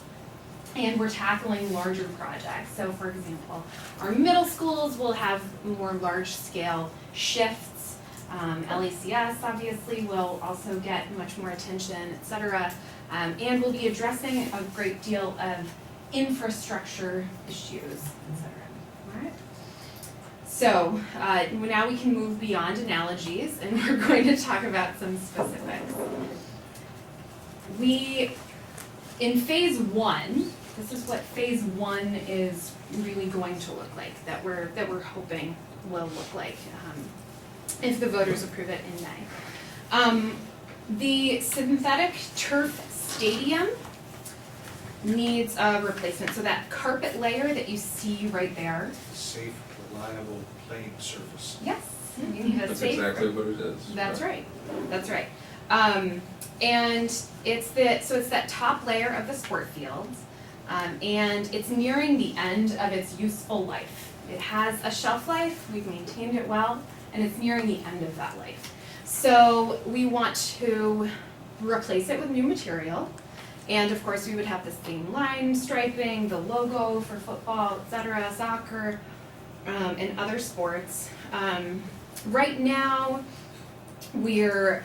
and we're tackling larger projects. So for example, our middle schools will have more large scale shifts. LACS obviously will also get much more attention, et cetera. And we'll be addressing a great deal of infrastructure issues, et cetera. All right? So now we can move beyond analogies, and we're going to talk about some specifics. In phase one, this is what phase one is really going to look like, that we're hoping will look like if the voters approve it in May. The synthetic turf stadium needs a replacement. So that carpet layer that you see right there. Safe, reliable playing surface. Yes. You need a That's safe. exactly what it is. That's right. That's right. And it's that top layer of the sport field, and it's nearing the end of its useful life. It has a shelf life. We've maintained it well, and it's nearing the end of that life. So we want to replace it with new material. And of course, we would have the same line striping, the logo for football, etc., soccer, and other sports. Right now, we're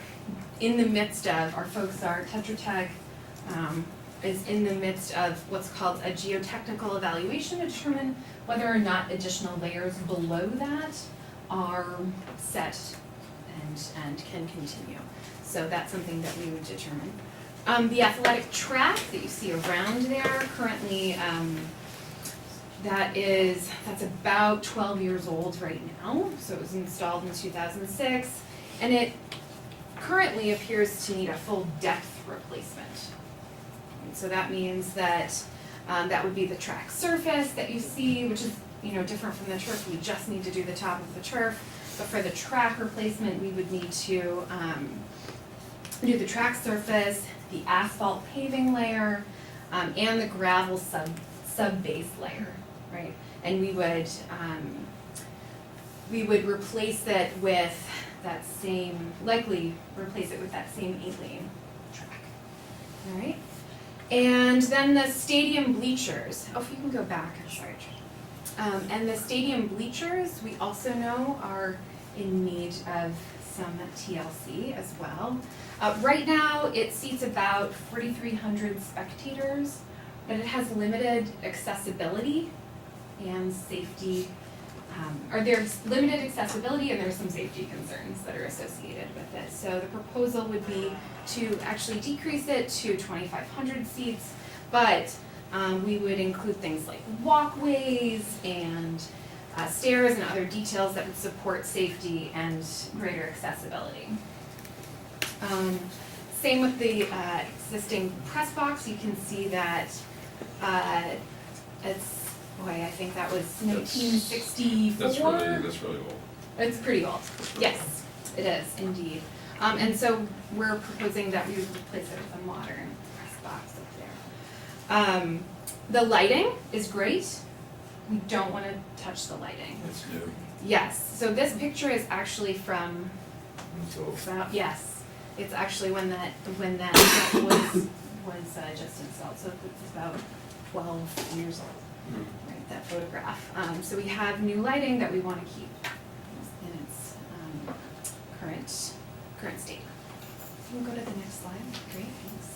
in the midst of, our folks are Tetra Tech, is in the midst of what's called a geotechnical evaluation to determine whether or not additional layers below that are set and can continue. So that's something that we would determine. The athletic track that you see around there currently, that's about 12 years old right now. So it was installed in 2006, and it currently appears to need a full depth replacement. And so that means that that would be the track surface that you see, which is different from the turf. We just need to do the top of the turf, but for the track replacement, we would need to do the track surface, the asphalt paving layer, and the gravel sub-base layer, right? And we would replace it with that same, likely replace it with that same 8-lane track, all right? And then the stadium bleachers, if you can go back, I'm sorry. And the stadium bleachers, we also know, are in need of some TLC as well. Right now, it seats about 4,300 spectators, but it has limited accessibility and safety, or there's limited accessibility and there's some safety concerns that are associated with it. So the proposal would be to actually decrease it to 2,500 seats, but we would include things like walkways and stairs and other details that would support safety and greater accessibility. Same with the existing press box. You can see that I think that was 1964. That's really old. It's pretty old. Yes, it is indeed. And so we're proposing that we would replace it with a modern press box up there. The lighting is great. We don't want to touch the lighting. It's new. Yes. So this picture is actually from. Yes, it's actually when that was just installed. So it's about 12 years old. Right, that photograph. So we have new lighting that we want to keep in its current state. Can we go to the next slide? Great, thanks.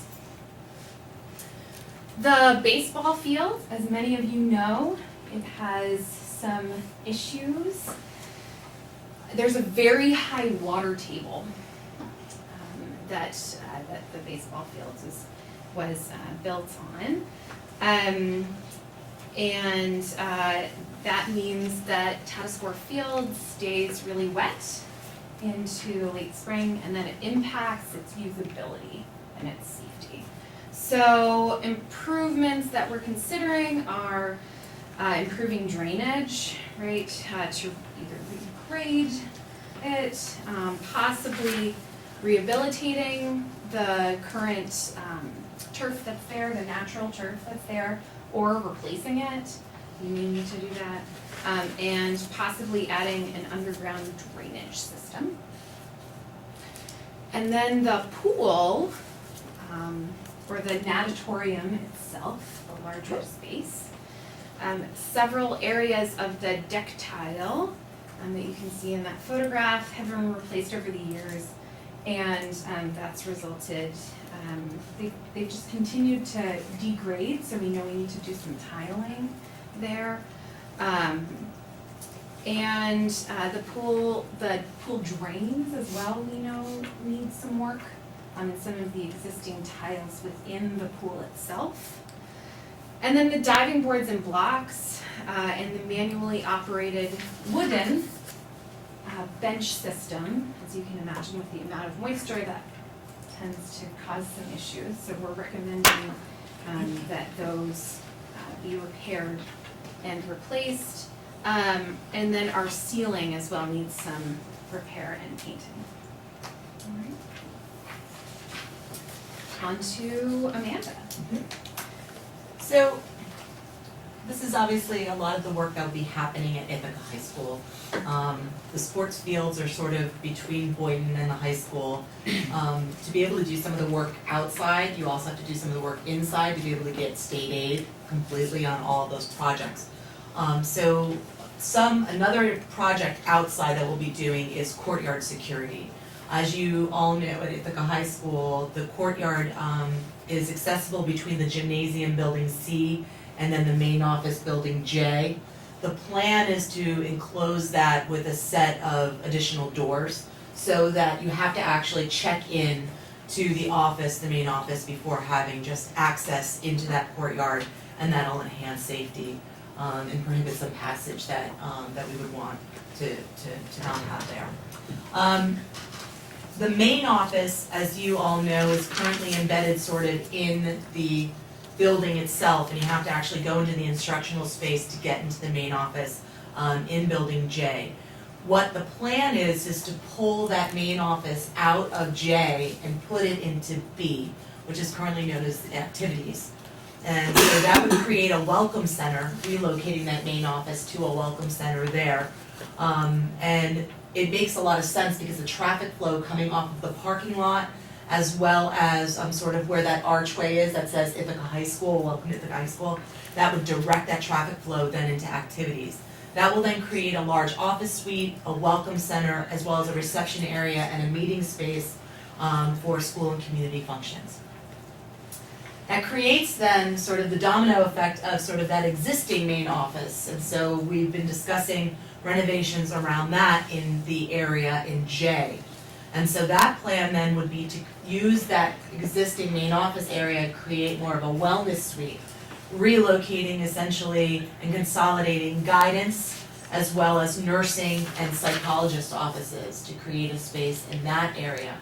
The baseball field, as many of you know, it has some issues. There's a very high water table that the baseball field was built on. And that means that Tatascore Field stays really wet into late spring, and then it impacts its usability and its safety. So improvements that we're considering are improving drainage, right, to either regrade it, possibly rehabilitating the current turf that's there, the natural turf that's there, or replacing it. You may need to do that. And possibly adding an underground drainage system. And then the pool, or the natatorium itself, the larger space. Several areas of the deck tile that you can see in that photograph have been replaced over the years, and that's resulted, they've just continued to degrade, so we know we need to do some tiling there. And the pool drains as well, we know need some work on some of the existing tiles within the pool itself. And then the diving boards and blocks and the manually operated wooden bench system, as you can imagine with the amount of moisture, that tends to cause some issues. So we're recommending that those be repaired and replaced. And then our ceiling as well needs some repair and painting. All right. On to Amanda. So this is obviously a lot of the work that will be happening at Ithaca High School. The sports fields are sort of between Boynton and the high school. To be able to do some of the work outside, you also have to do some of the work inside to be able to get state aid completely on all of those projects. Another project outside that we'll be doing is courtyard security. As you all know, at Ithaca High School, the courtyard is accessible between the gymnasium building C and then the main office building J. The plan is to enclose that with a set of additional doors so that you have to actually check in to the office, the main office, before having just access into that courtyard, and that'll enhance safety and prohibit some passage that we would want to not have there. The main office, as you all know, is currently embedded sort of in the building itself, and you have to actually go into the instructional space to get into the main office in building J. What the plan is to pull that main office out of J and put it into B, which is currently known as activities. And so that would create a welcome center, relocating that main office to a welcome center there. And it makes a lot of sense because the traffic flow coming off of the parking lot, as well as sort of where that archway is that says Ithaca High School, welcome to Ithaca High School, that would direct that traffic flow then into activities. That will then create a large office suite, a welcome center, as well as a reception area and a meeting space for school and community functions. That creates then sort of the domino effect of sort of that existing main office, and so we've been discussing renovations around that in the area in J. And so that plan then would be to use that existing main office area and create more of a wellness suite, relocating essentially and consolidating guidance as well as nursing and psychologist offices to create a space in that area.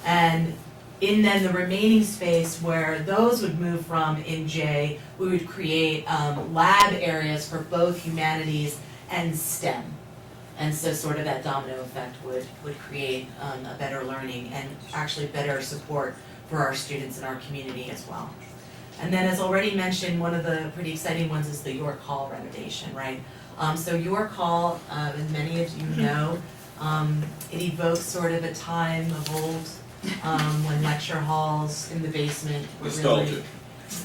And in then the remaining space where those would move from in J, we would create lab areas for both humanities and STEM. And so sort of that domino effect would create a better learning and actually better support for our students in our community as well. And then as already mentioned, one of the pretty exciting ones is the York Hall renovation, right? So York Hall, as many of you know, it evokes sort of a time of old when lecture halls in the basement were really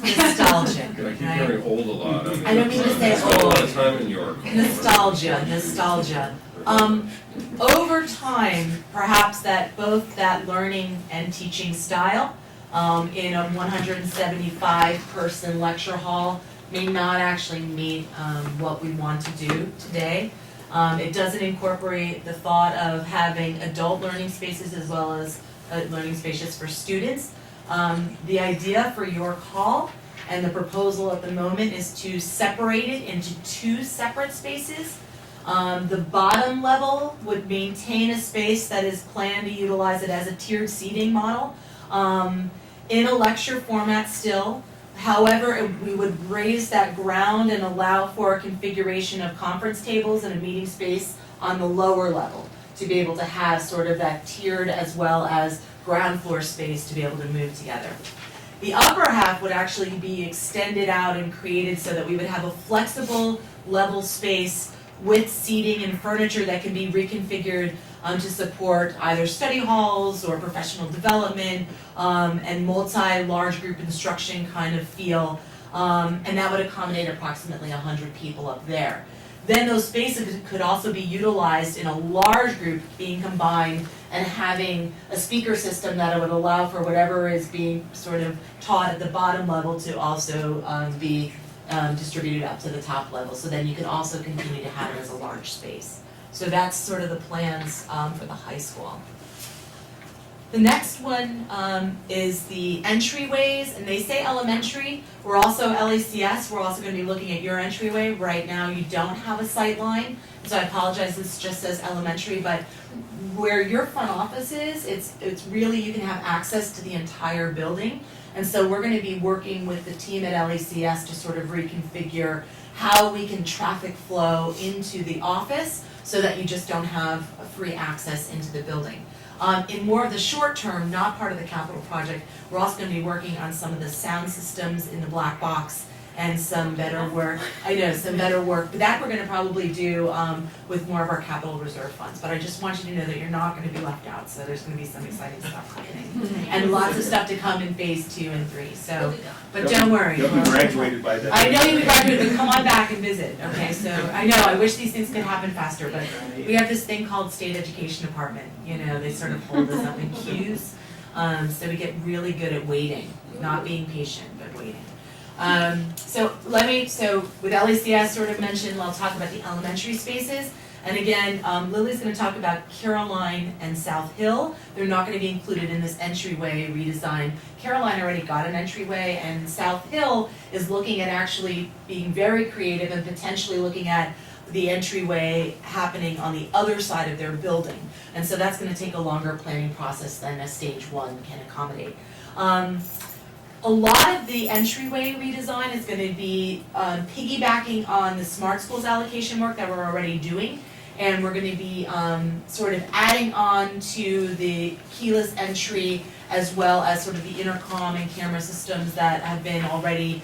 nostalgic, I keep right? hearing old a lot. I don't mean to say Spent a lot of old. time in York. Nostalgia. Over time, perhaps that both that learning and teaching style in a 175 person lecture hall may not actually meet what we want to do today. It doesn't incorporate the thought of having adult learning spaces as well as learning spaces for students. The idea for York Hall and the proposal at the moment is to separate it into two separate spaces. The bottom level would maintain a space that is planned to utilize it as a tiered seating model in a lecture format still. However, we would raise that ground and allow for a configuration of conference tables and a meeting space on the lower level to be able to have sort of that tiered as well as ground floor space to be able to move together. The upper half would actually be extended out and created so that we would have a flexible level space with seating and furniture that can be reconfigured to support either study halls or professional development and multi-large group instruction kind of feel, and that would accommodate approximately 100 people up there. Then those spaces could also be utilized in a large group being combined and having a speaker system that would allow for whatever is being sort of taught at the bottom level to also be distributed up to the top level. So then you could also continue to have it as a large space. So that's sort of the plans for the high school. The next one is the entryways, and they say elementary. We're also LACS, we're also going to be looking at your entryway. Right now you don't have a sight line, so I apologize, this just says elementary, but where your front office is, it's really, you can have access to the entire building. And so we're going to be working with the team at LACS to sort of reconfigure how we can traffic flow into the office so that you just don't have free access into the building. In more of the short term, not part of the capital project, we're also going to be working on some of the sound systems in the black box and some better work. I know, some better work, but that we're gonna probably do with more of our capital reserve funds. But I just want you to know that you're not gonna be left out, so there's gonna be some exciting stuff happening. And lots of stuff to come in phase 2 and 3, so, but don't worry. You'll be graduated by then. I know you'll be graduated, but come on back and visit, okay? So, I know, I wish these things could happen faster, but we have this thing called State Education Department, you know, they sort of hold us up in queues. So we get really good at waiting, not being patient, but waiting. So with LACS sort of mentioned, I'll talk about the elementary spaces. And again, Lily's gonna talk about Caroline and South Hill. They're not gonna be included in this entryway redesign. Caroline already got an entryway, and South Hill is looking at actually being very creative and potentially looking at the entryway happening on the other side of their building. And so that's gonna take a longer planning process than a stage 1 can accommodate. A lot of the entryway redesign is gonna be piggybacking on the Smart Schools allocation work that we're already doing. And we're gonna be sort of adding on to the keyless entry as well as sort of the intercom and camera systems that have been already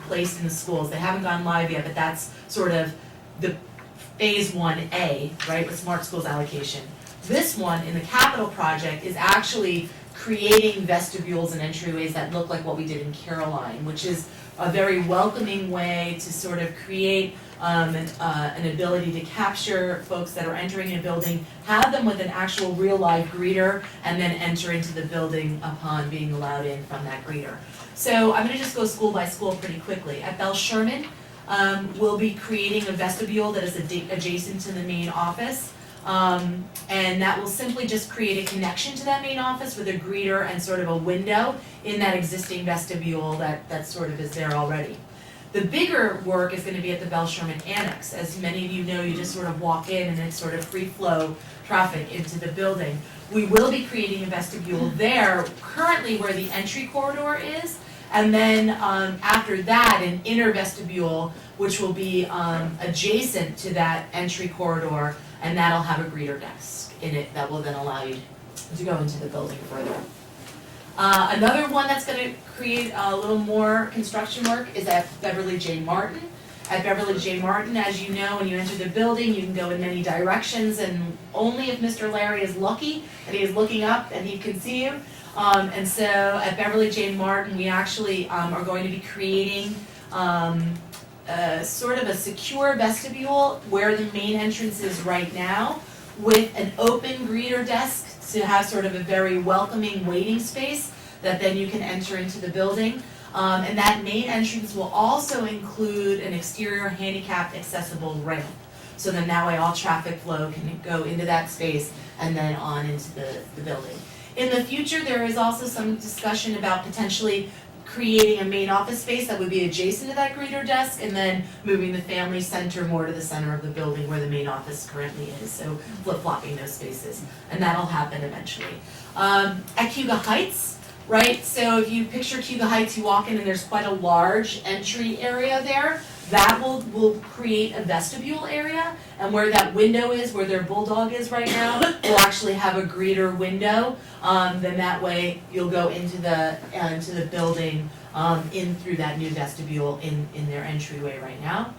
placed in the schools. They haven't gone live yet, but that's sort of the phase 1A, right, with Smart Schools allocation. This one in the capital project is actually creating vestibules and entryways that look like what we did in Caroline, which is a very welcoming way to sort of create an ability to capture folks that are entering a building, have them with an actual real live greeter, and then enter into the building upon being allowed in from that greeter. So I'm gonna just go school by school pretty quickly. At Bell Sherman, we'll be creating a vestibule that is adjacent to the main office. And that will simply just create a connection to that main office with a greeter and sort of a window in that existing vestibule that sort of is there already. The bigger work is gonna be at the Bell Sherman Annex. As many of you know, you just sort of walk in and it's sort of free flow traffic into the building. We will be creating a vestibule there, currently where the entry corridor is, and then after that, an inner vestibule, which will be adjacent to that entry corridor, and that'll have a greeter desk in it that will then allow you to go into the building further. Another one that's gonna create a little more construction work is at Beverly J. Martin. At Beverly J. Martin, as you know, when you enter the building, you can go in many directions, and only if Mr. Larry is lucky and he is looking up and he can see you. And so at Beverly J. Martin, we actually are going to be creating sort of a secure vestibule where the main entrance is right now, with an open greeter desk to have sort of a very welcoming waiting space that then you can enter into the building. And that main entrance will also include an exterior handicapped accessible ramp. So then that way all traffic flow can go into that space and then on into the building. In the future, there is also some discussion about potentially creating a main office space that would be adjacent to that greeter desk, and then moving the family center more to the center of the building where the main office currently is, so flip-flopping those spaces, and that'll happen eventually. At Cuba Heights, right, so if you picture Cuba Heights, you walk in and there's quite a large entry area there. That will create a vestibule area, and where that window is, where their bulldog is right now, we'll actually have a greeter window. Then that way you'll go into the building in through that new vestibule in their entryway right now.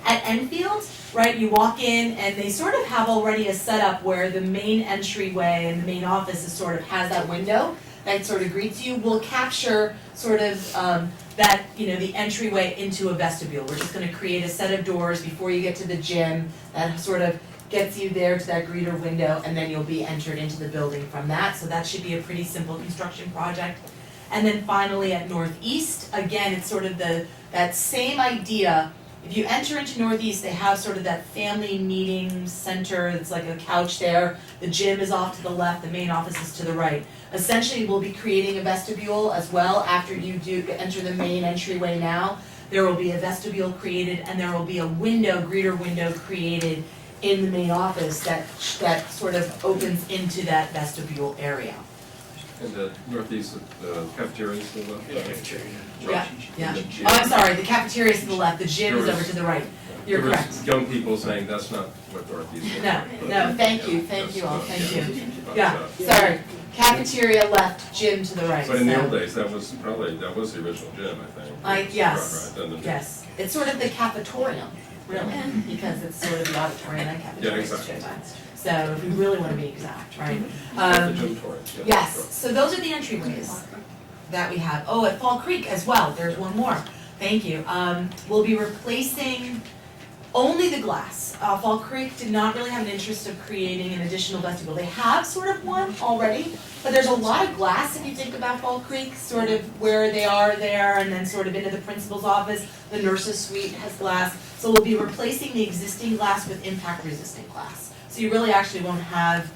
At Enfield, right, you walk in and they sort of have already a setup where the main entryway and the main office is sort of has that window that sort of greets you. We'll capture sort of that, you know, the entryway into a vestibule. We're just gonna create a set of doors before you get to the gym that sort of gets you there to that greeter window, and then you'll be entered into the building from that. So that should be a pretty simple construction project. And then finally at Northeast, again, it's sort of that same idea. If you enter into Northeast, they have sort of that family meeting center. It's like a couch there. The gym is off to the left, the main office is to the right. Essentially, we'll be creating a vestibule as well after you do enter the main entryway now. There will be a vestibule created, and there will be a window, greeter window created in the main office that sort of opens into that vestibule area. And the Northeast, the cafeteria is to the left? Yeah. Oh, I'm sorry, the cafeteria is to the left, the gym is over to the right. You're correct. There was young people saying that's not what Northeast is. No, thank you all, thank you. Yeah, sorry. Cafeteria left, gym to the right. But in the so- old days, that was the original gym, I think. Yes, Right, right, yes. It's sort of the cafetorium, really, because it's sort of the auditorium and cafeteria at the exactly. same time. So if we really want to be exact, right? The gym tours, yeah. Yes, so those are the entryways that we have. Oh, at Fall Creek as well, there's one more. Thank you. We'll be replacing only the glass. Fall Creek did not really have an interest of creating an additional vestibule. They have sort of one already, but there's a lot of glass if you think about Fall Creek, sort of where they are there and then sort of into the principal's office. The nurse's suite has glass. So we'll be replacing the existing glass with impact resistant glass. So you really actually won't have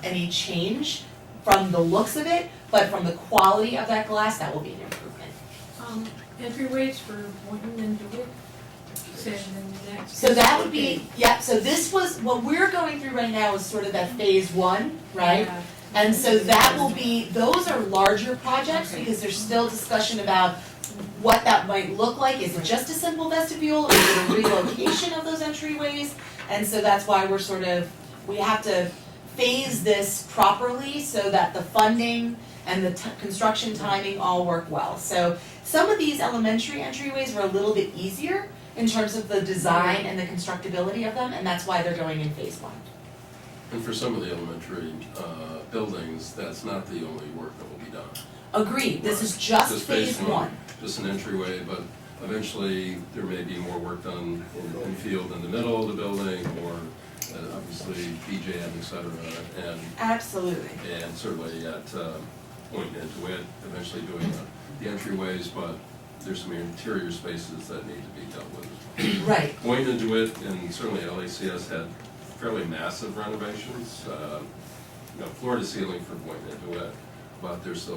any change from the looks of it, but from the quality of that glass, that will be an improvement. Entryways for Boynton and DeWitt, said in the next. So that would be, yeah, so this was, what we're going through right now is sort of that phase one, right? Yeah. And so that will be, those are larger projects because there's still discussion about what that might look like. Is it just a simple vestibule or is it a relocation of those entryways? And so that's why we're sort of, we have to phase this properly so that the funding and the construction timing all work well. So some of these elementary entryways were a little bit easier in terms of the design and the constructability of them, and that's why they're going in phase one. And for some of the elementary buildings, that's not the only work that will be done. Agreed, this Right. is just phase one. Just an entryway, but eventually there may be more work done in field in the middle of the building, or obviously BJM, et cetera, Absolutely. and certainly at Point and DeWitt, eventually doing the entryways, but there's some interior spaces that need to be dealt with as well. Right. Point and DeWitt, and certainly LACS had fairly massive renovations, floor to ceiling for Point and DeWitt, but there's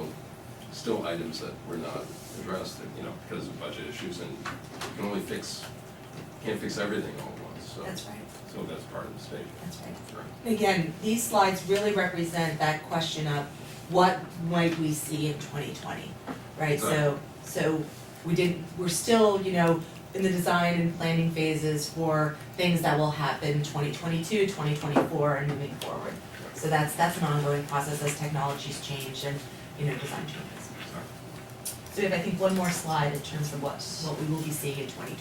still items that were not addressed, because of budget issues, and you can only can't fix everything all at once, so. That's right. So that's part of the stage. That's right. Right. Again, these slides really represent that question of what might we see in 2020, right? So we're still, in the design and planning phases for things that will happen 2022, 2024, and moving forward. So that's an ongoing process as technologies change and, design changes. So we have, I think, one more slide in terms of what we will be seeing in 2020.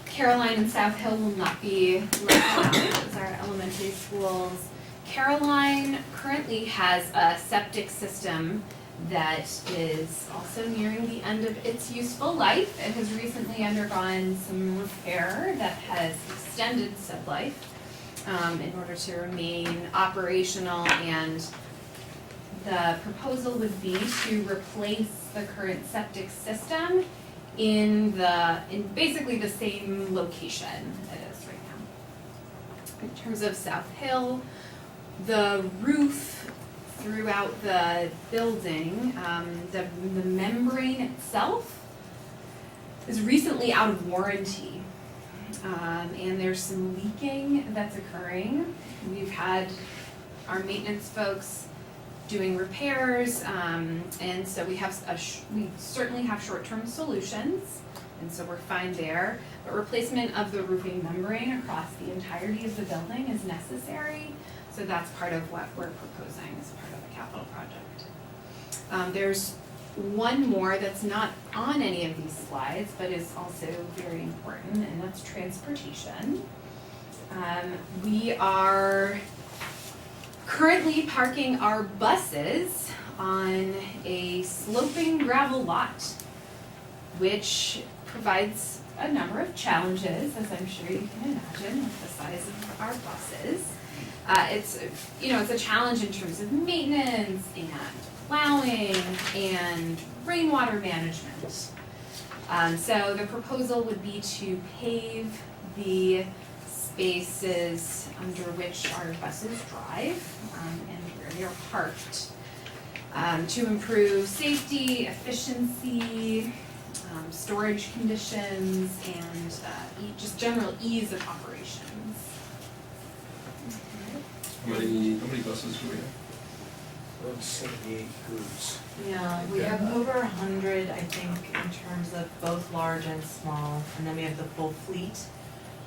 Caroline and South Hill will not be left out as our elementary schools. Caroline currently has a septic system that is also nearing the end of its useful life. It has recently undergone some repair that has extended said life in order to remain operational, and the proposal would be to replace the current septic system in basically the same location it is right now. In terms of South Hill, the roof throughout the building, the membrane itself is recently out of warranty. And there's some leaking that's occurring. We've had our maintenance folks doing repairs, and so we certainly have short-term solutions, and so we're fine there. But replacement of the roofing membrane across the entirety of the building is necessary, so that's part of what we're proposing as part of the capital project. There's one more that's not on any of these slides, but is also very important, and that's transportation. We are currently parking our buses on a sloping gravel lot, which provides a number of challenges, as I'm sure you can imagine, with the size of our buses. It's a challenge in terms of maintenance and plowing and rainwater management. So the proposal would be to pave the spaces under which our buses drive and where they are parked to improve safety, efficiency, storage conditions, and just general ease of operations. How many buses do we have? About 78 groups. Yeah, we have over 100, I think, in terms of both large and small, and then we have the full fleet.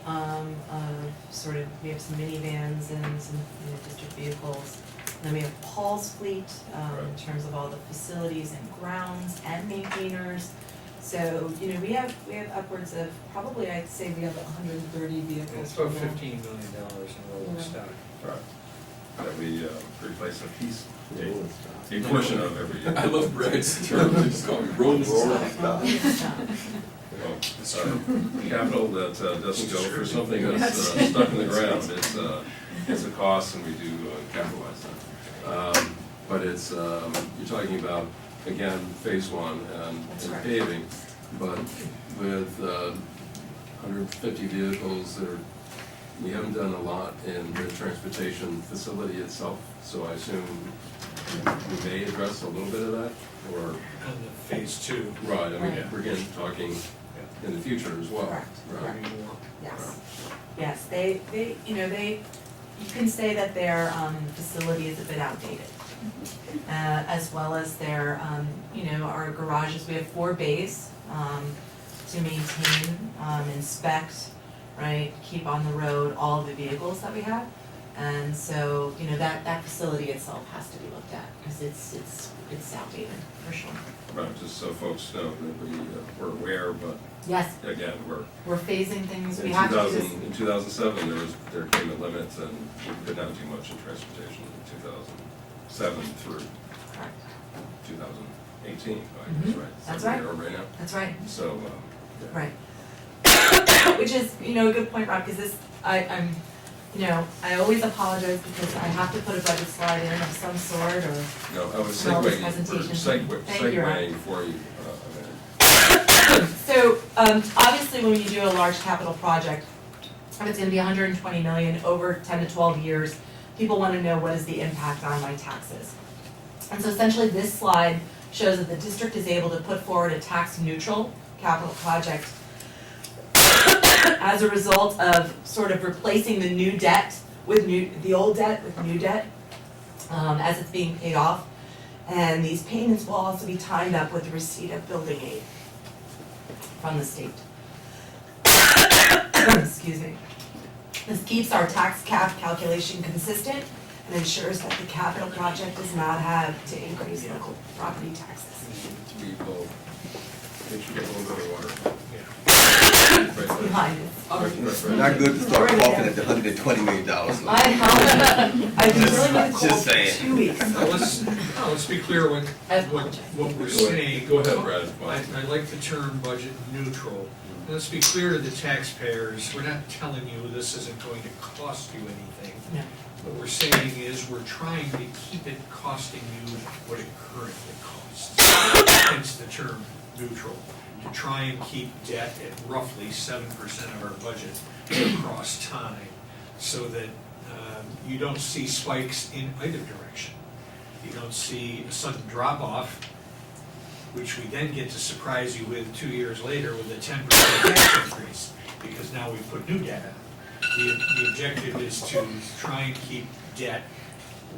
We have some minivans and some district vehicles. then we have Paul's fleet, in terms of all the facilities and grounds and maintainers. So, you know, we have upwards of, probably I'd say we have 130 vehicles. It's about now. $15 million in rolling stock. Right. That we replace a piece, a portion of every year. I love Brad's term, they just call me rolling stock. Well, capital that doesn't go for something that's stuck in the ground, it's a cost, and we do capitalize that. But it's, you're talking about, again, phase one and paving, but with 150 vehicles, we haven't done a lot in the transportation facility itself, so I assume we may address a little bit of that, or? And the phase two. Right, I mean, we're again talking in the future as well. Correct. Right. Yes. Yes, you can say that their facility is a bit outdated. As well as their, our garages, we have 4 bays to maintain, inspect, right, keep on the road all of the vehicles that we have. And so, that facility itself has to be looked at, because it's outdated, for sure. Right, just so folks know that we're aware, but yes, again, we're phasing things, we in have to do this. In 2007, there came a limit, and we couldn't have too much in transportation in 2007 through 2018, I guess, right? That's So right. we are right now. That's right. So, yeah. Right. Which is, a good point, Rob, because this, I always apologize because I have to put a budget slide in of some sort, or No, I was in all this segueing, presentation. Thank you, Rob. segueing for you. So, obviously, when you do a large capital project, and it's gonna be 120 million over 10 to 12 years, people wanna know what is the impact on my taxes. And so essentially, this slide shows that the district is able to put forward a tax-neutral capital project as a result of sort of replacing the new debt with the old debt with new debt, as it's being paid off. And these payments will also be timed up with the receipt of building aid from the state. Excuse me. This keeps our tax cap calculation consistent and ensures that the capital project does not have to increase local property taxes. We will, make sure you get a little bit of water. Behind it. Not good to start talking at the $120 million. I've been dealing with cold Just for saying. 2 weeks. Let's be clear what we're saying. Go ahead, Brad. I like the term budget neutral. Let's be clear to the taxpayers, we're not telling you this isn't going to cost you anything. No. What we're saying is we're trying to keep it costing you what it currently costs. Hence the term neutral. To try and keep debt at roughly 7% of our budget across time, so that you don't see spikes in either direction. You don't see a sudden drop off, which we then get to surprise you with 2 years later with a 10% tax increase, because now we've put new debt on. The objective is to try and keep debt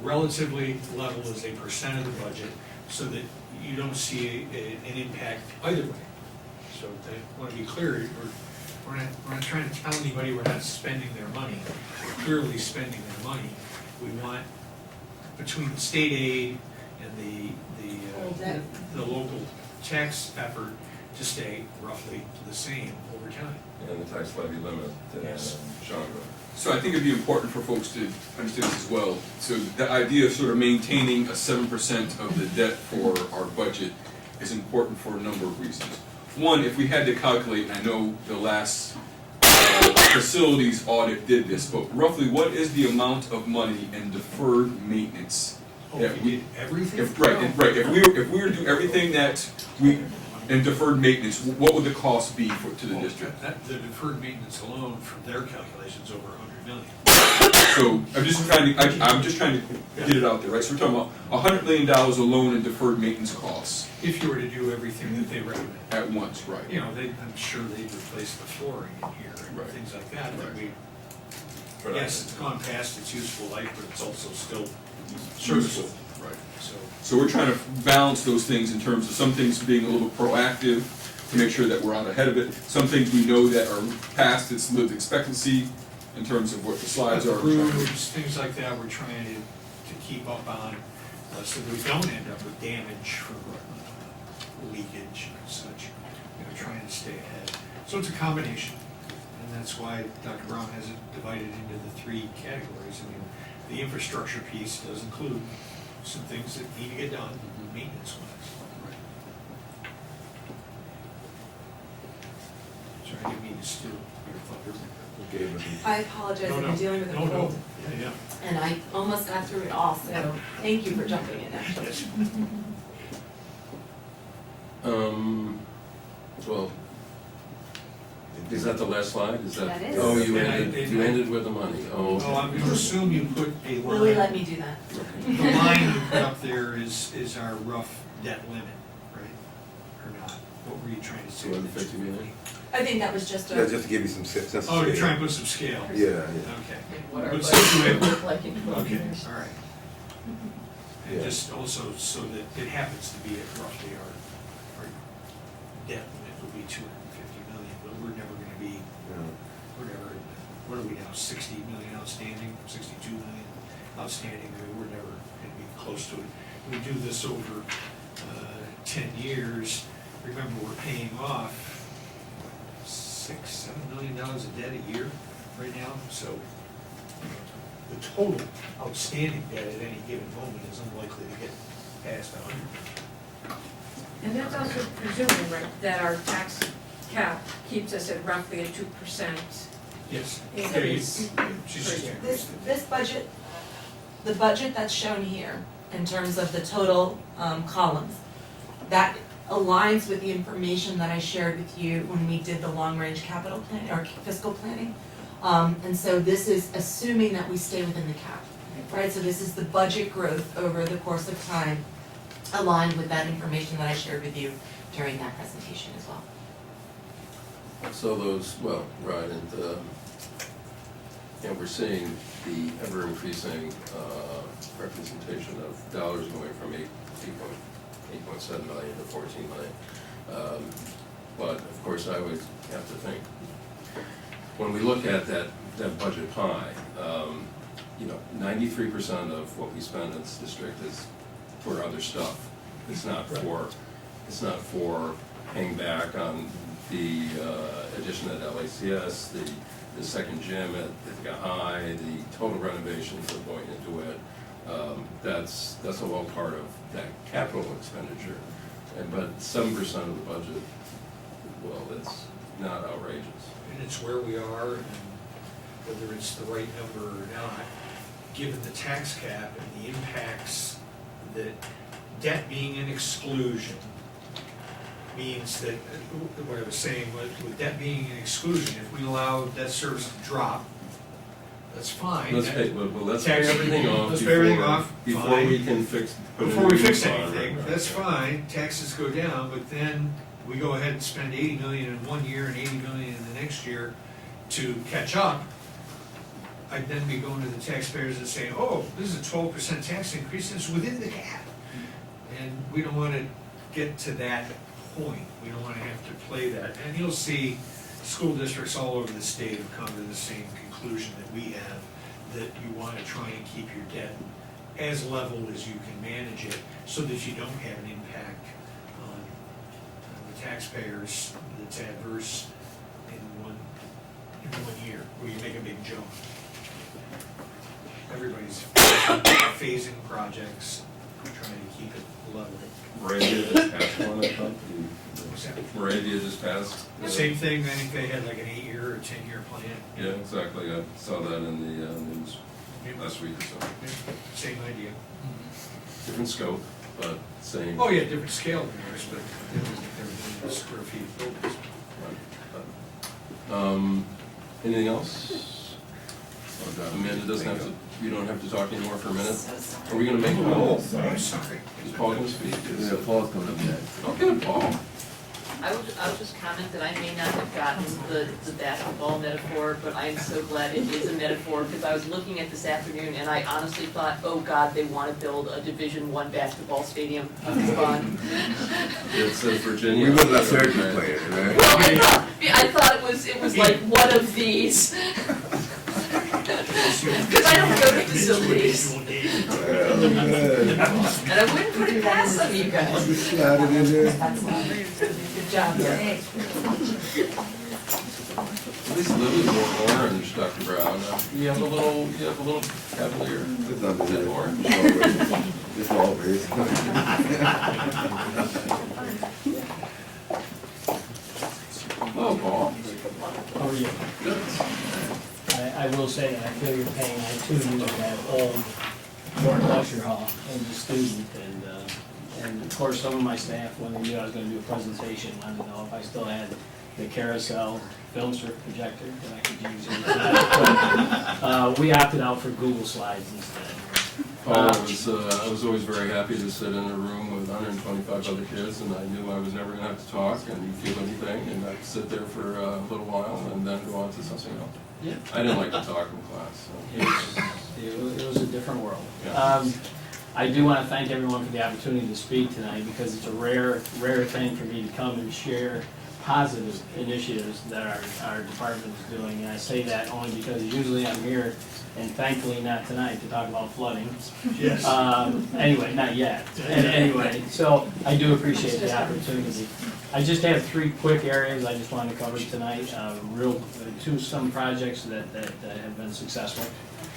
relatively level as a percent of the budget, so that you don't see an impact either way. So I want to be clear, we're not trying to tell anybody we're not spending their money. We're clearly spending their money. We want, between the state aid and the local tax effort, to stay roughly the same over time. And the tax levy limit, Yes. Sean. So I think it'd be important for folks to understand this as well. So the idea of sort of maintaining a 7% of the debt for our budget is important for a number of reasons. One, if we had to calculate, I know the last facilities audit did this, but roughly what is the amount of money in deferred maintenance? If we did everything? If we were to do everything that we, in deferred maintenance, what would the cost be to the district? The deferred maintenance alone, from their calculations, over 100 million. So I'm just trying to get it out there, right? So we're talking about $100 million alone in deferred maintenance costs. If you were to do everything that they recommend. At once, right. You know, I'm sure they'd replace the flooring in here and things like that, but yes, it's gone past its useful life, but it's also still serviceable. Right. So So we're trying to balance those things in terms of some things being a little proactive to make sure that we're out ahead of it. Some things we know that are past its lived expectancy in terms of what the slides are. Roofs, things like that, we're trying to to keep up on, so that we don't end up with damage from leakage and such, trying to stay ahead. So it's a combination, and that's why Dr. Brown has it divided into the 3 categories. I mean, the infrastructure piece does include some things that need to get done, maintenance-wise. Sorry, I didn't mean to steal your thunder. I apologize, No, I've no. been dealing with a No, no. cold, Yeah, and I almost got through it all, so thank you for jumping in, actually. Yes. Well, is that the last slide? Is that? That is. Oh, you And I- ended with the money. Oh, Well, I'm gonna assume you put a line. Lily let me do that. The line you put up there is our rough debt limit, right? Or not? What were you trying to say? 250 million? I think that was just Yeah, a, just to give you some sense. Oh, you're trying to put some scale? Yeah, yeah. Okay. What our But budget since you would have- look like in 12 Okay, years. all right. And just also so that it happens to be at roughly our debt limit would be 250 million, but we're never gonna be, we're never, what are we now, 60 million outstanding, 62 million outstanding, I mean, we're never gonna be close to it. We do this over 10 years, remember, we're paying off $6-7 million of debt a year right now, so the total outstanding debt at any given moment is unlikely to get past 100. And that's also presuming, right, that our tax cap keeps us at roughly a 2%. Yes. Increase. She's just- this budget, the budget that's shown here, in terms of the total columns, that aligns with the information that I shared with you when we did the long-range capital plan, or fiscal planning. And so this is assuming that we stay within the cap, right? So this is the budget growth over the course of time, aligned with that information that I shared with you during that presentation as well. So those, well, right, and we're seeing the ever increasing representation of dollars going from 8.7 million to 14 million. But of course, I would have to think, when we look at that budget pie, 93% of what we spend in this district is for other stuff. It's not for paying back on the addition at LACS, the second gym at Ithaca High, the total renovations that are going into it. That's all part of that capital expenditure. But 7% of the budget, well, it's not outrageous. And it's where we are, and whether it's the right number or not, given the tax cap and the impacts that debt being an exclusion means that, what I was saying, with debt being an exclusion, if we allow debt service to drop, that's fine. Let's pay Tax- everything off Let's pay everything off, before fine. we can fix. put in Before we a new fix bond, anything, right, that's right. fine, taxes go down, but then we go ahead and spend 80 million in one year and 80 million in the next year to catch up. I'd then be going to the taxpayers and saying, oh, this is a 12% tax increase, and it's within the cap. And we don't wanna get to that point, we don't wanna have to play that. And you'll see school districts all over the state have come to the same conclusion that we have, that you wanna try and keep your debt as level as you can manage it, so that you don't have an impact on the taxpayers that's adverse in one year, where you make a big jump. Everybody's phasing projects, trying to keep it level. Moravia just passed one, I thought. What's that? Moravia just passed. Same thing, I think they had like an 8-year or 10-year plan. Yeah, exactly. I saw that in the news last week or so. Yeah, same idea. Different scope, but same. Oh, yeah, different scale than yours, but everything is square feet of buildings. Anything else? Amanda doesn't have to, you don't have to talk anymore for a minute? Are we gonna make a Oh, vote? I'm sorry. Is Paul gonna speak? Yeah, Paul's coming up next. Okay, Paul. I would just comment that I may not have gotten the basketball metaphor, but I am so glad it is a metaphor, because I was looking at this afternoon and I honestly thought, oh God, they want to build a Division I basketball stadium. This is fun. It says Virginia. We look like surgery players, right? Well, I thought it was like one of these. Because I don't go to facilities. And I wouldn't put it past some of you guys. Slide it in there. Good job, yeah. At least a little more orange, Dr. Brown. You have a little cavalier. It's under Is it there. orange? It's always. Oh, Paul. How are you? I will say, and I feel your pain, I too used that old York lecture hall as a student, and of course, some of my staff, when they knew I was gonna do a presentation, wanted to know if I still had the carousel film strip projector that I could use. But, we opted out for Google Slides instead. I was always very happy to sit in a room with 125 other kids, and I knew I was never gonna have to talk and feel anything, and I'd sit there for a little while and then go on to something else. Yeah. I didn't like to talk in class, so. It was a different world. Yeah. I do want to thank everyone for the opportunity to speak tonight, because it's a rare thing for me to come and share positive initiatives that our department is doing. And I say that only because usually I'm here, and thankfully not tonight, to talk about flooding. Yes. Anyway, not yet. And anyway, so I do appreciate the opportunity. I just have 3 quick areas I just wanted to cover tonight, some projects that have been successful.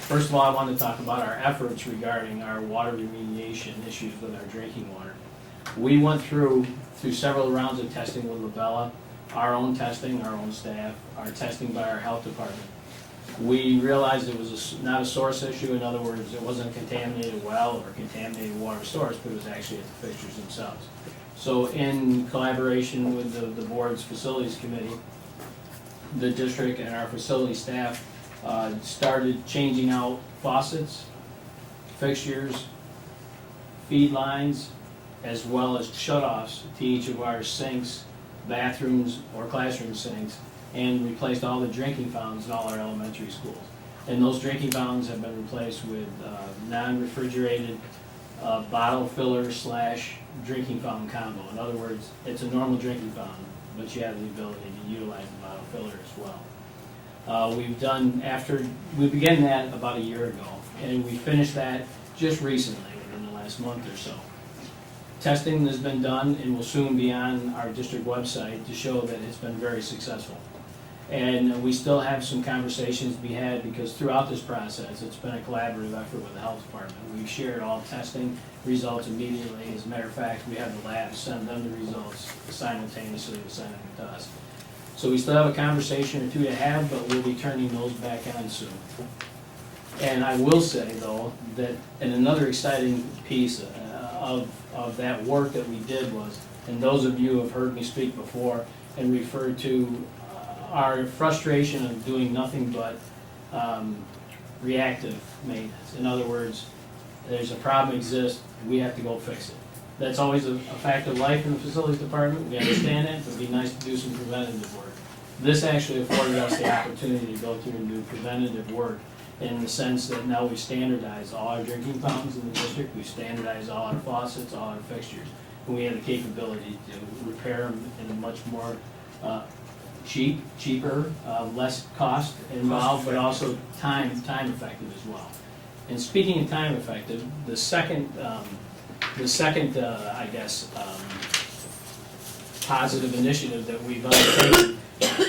First of all, I want to talk about our efforts regarding our water remediation issues with our drinking water. We went through several rounds of testing with Labella, our own testing, our own staff, our testing by our health department. We realized it was not a source issue. In other words, it wasn't a contaminated well or contaminated water source, but it was actually at the fixtures themselves. So in collaboration with the board's facilities committee, the district and our facility staff started changing out faucets, fixtures, feed lines, as well as shutoffs to each of our sinks, bathrooms, or classroom sinks, and replaced all the drinking fountains in all our elementary schools. And those drinking fountains have been replaced with non-refrigerated bottle filler / drinking fountain combo. In other words, it's a normal drinking fountain, but you have the ability to utilize the bottle filler as well. We began that about a year ago, and we finished that just recently, within the last month or so. Testing has been done and will soon be on our district website to show that it's been very successful. And we still have some conversations to be had, because throughout this process, it's been a collaborative effort with the health department. We've shared all testing results immediately. As a matter of fact, we have the lab send them the results simultaneously with sending them to us. So we still have a conversation or two to have, but we'll be turning those back on soon. And I will say, though, that and another exciting piece of that work that we did was, and those of you who have heard me speak before and referred to our frustration of doing nothing but reactive maintenance. In other words, there's a problem exists, we have to go fix it. That's always a fact of life in the facilities department. We understand that, but it'd be nice to do some preventative work. This actually afforded us the opportunity to go through and do preventative work, in the sense that now we've standardized all our drinking fountains in the district, we've standardized all our faucets, all our fixtures, and we have the capability to repair them in a much more cheaper, less cost involved, but also time effective as well. And speaking of time effective, the second positive initiative that we've undertaken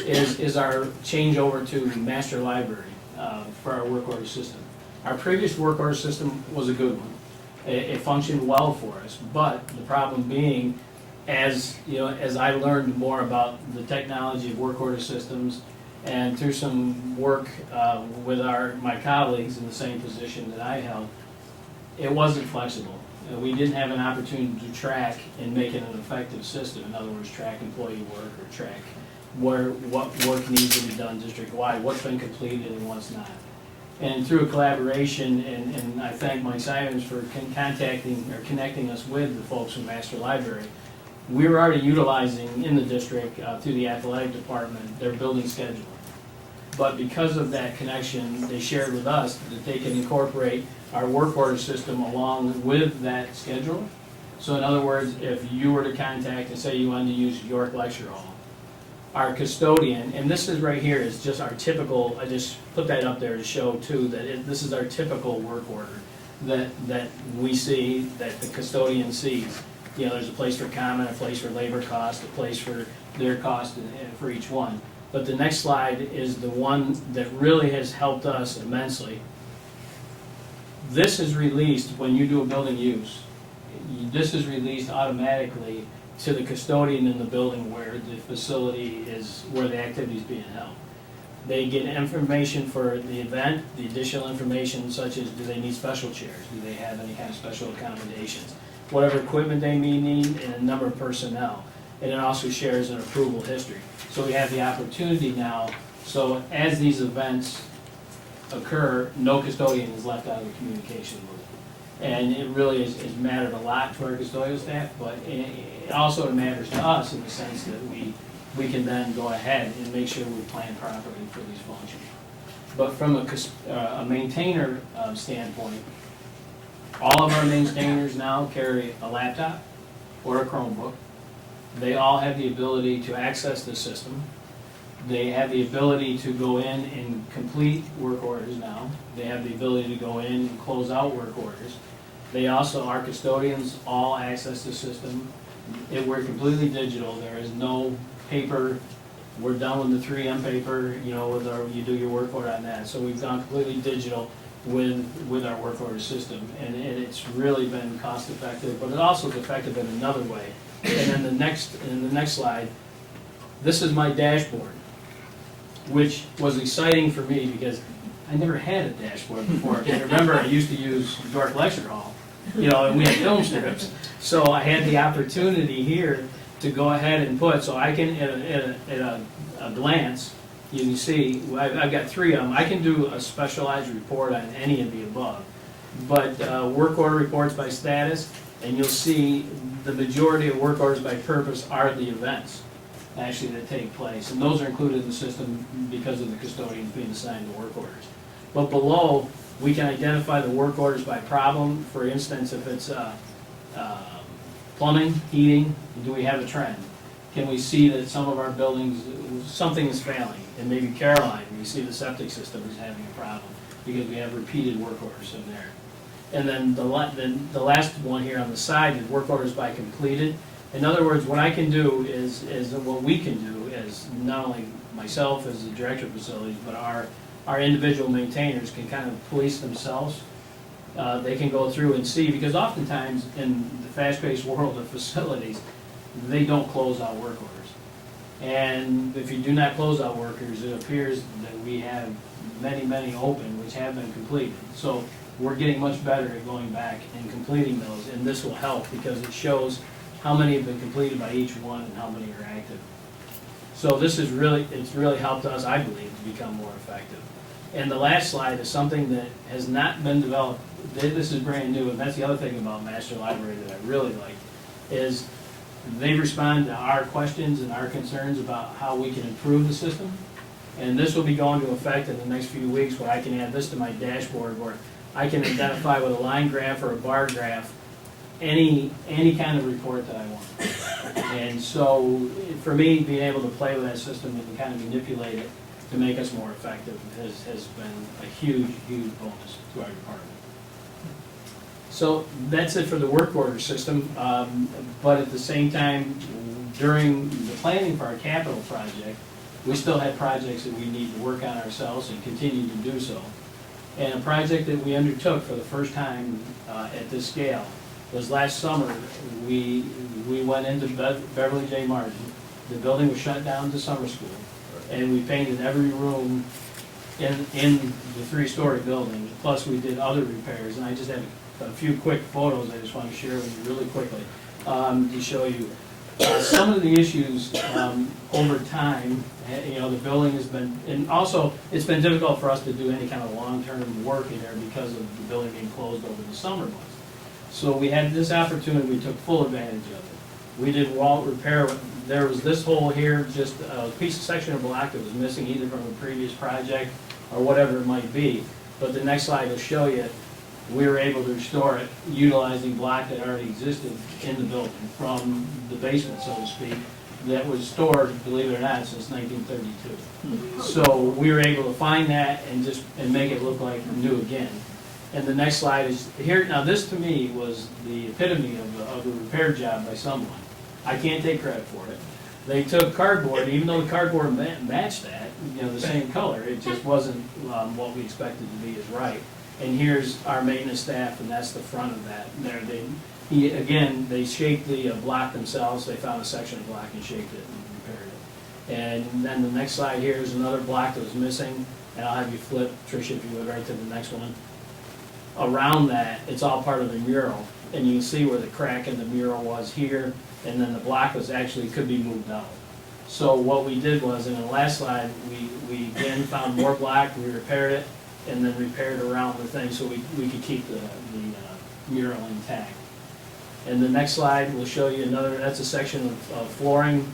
is our change over to master library for our work order system. Our previous work order system was a good one. It functioned well for us, but the problem being, as I learned more about the technology of work order systems, and through some work with my colleagues in the same position that I held, it wasn't flexible. We didn't have an opportunity to track and make it an effective system. In other words, track employee work or track what work needs to be done district-wide, what's been completed and what's not. And through a collaboration, and I thank Mike Simons for connecting us with the folks from Master Library, we were already utilizing in the district, through the athletic department, their building scheduling. But because of that connection, they shared with us that they can incorporate our work order system along with that schedule. So in other words, if you were to contact and say you wanted to use York Lecture Hall, our custodian, and this is right here, is just our typical, I just put that up there to show too that this is our typical work order. that we see, that the custodian sees. You know, there's a place for comment, a place for labor cost, a place for their cost and for each one. But the next slide is the one that really has helped us immensely. This is released when you do a building use. This is released automatically to the custodian in the building where the facility is, where the activity is being held. They get information for the event, the additional information such as do they need special chairs, do they have any kind of special accommodations, whatever equipment they may need, and a number of personnel. And it also shares an approval history. So we have the opportunity now, so as these events occur, no custodian is left out of the communication loop. And it really has mattered a lot to our custodial staff, but it also matters to us in the sense that we can then go ahead and make sure we plan properly for these functions. But from a maintainer standpoint, all of our maintainers now carry a laptop or a Chromebook. They all have the ability to access the system. They have the ability to go in and complete work orders now. They have the ability to go in and close out work orders. They also, our custodians, all access the system. We're completely digital. There is no paper. We're done with the 3M paper, you know, you do your work order on that. So we've gone completely digital with our work order system. And it's really been cost effective, but it also is effective in another way. And then in the next slide, this is my dashboard, which was exciting for me because I never had a dashboard before. And remember, I used to use Dork Lecture Hall, you know, and we had film strips. So I had the opportunity here to go ahead and put, so I can, at a glance, you can see, I've got 3 of them. I can do a specialized report on any of the above. But work order reports by status, and you'll see the majority of work orders by purpose are the events actually that take place. And those are included in the system because of the custodians being assigned to work orders. But below, we can identify the work orders by problem. For instance, if it's plumbing, heating, do we have a trend? Can we see that some of our buildings, something is failing? And maybe Caroline, we see the septic system is having a problem because we have repeated work orders in there. And then the last one here on the side is work orders by completed. In other words, what I can do is what we can do is not only myself as the director of facilities, but our individual maintainers can kind of police themselves. They can go through and see, because oftentimes in the fast-paced world of facilities, they don't close out work orders. And if you do not close out workers, it appears that we have many, many open which have been completed. So we're getting much better at going back and completing those, and this will help because it shows how many have been completed by each one and how many are active. So this is really, it's really helped us, I believe, to become more effective. And the last slide is something that has not been developed. This is brand new, and that's the other thing about Master Library that I really like, is they respond to our questions and our concerns about how we can improve the system. And this will be going to effect in the next few weeks, where I can add this to my dashboard, where I can identify with a line graph or a bar graph any kind of report that I want. And so for me, being able to play with that system and kind of manipulate it to make us more effective has been a huge, huge bonus to our department. So that's it for the work order system, but at the same time, during the planning for our capital project, we still have projects that we need to work on ourselves and continue to do so. And a project that we undertook for the first time at this scale was last summer. We went into Beverly J. Martin. The building was shut down to summer school, and we painted every room in the 3-story building. Plus, we did other repairs, and I just have a few quick photos I just want to share with you really quickly to show you some of the issues over time. You know, the building has been, and also it's been difficult for us to do any kind of long-term work in there because of the building being closed over the summer months. So we had this opportunity, we took full advantage of it. We did wall repair. There was this hole here, just a section of block that was missing either from a previous project or whatever it might be. But the next slide will show you we were able to restore it utilizing block that already existed in the building from the basement, so to speak, that was stored, believe it or not, since 1932. So we were able to find that and make it look like new again. And the next slide is here. Now this to me was the epitome of a repair job by someone. I can't take credit for it. They took cardboard, even though the cardboard matched that, you know, the same color, it just wasn't what we expected to be as right. And here's our maintenance staff, and that's the front of that. There, they shaped the block themselves. They found a section of block and shaped it and repaired it. And then the next slide here is another block that was missing, and I'll have you flip, Tricia, if you would, right to the next one. Around that, it's all part of the mural, and you can see where the crack in the mural was here, and then the block was actually, could be moved out. So what we did was, in the last slide, we again found more block, we repaired it, and then repaired around the thing so we could keep the mural intact. And the next slide will show you another, that's a section of flooring.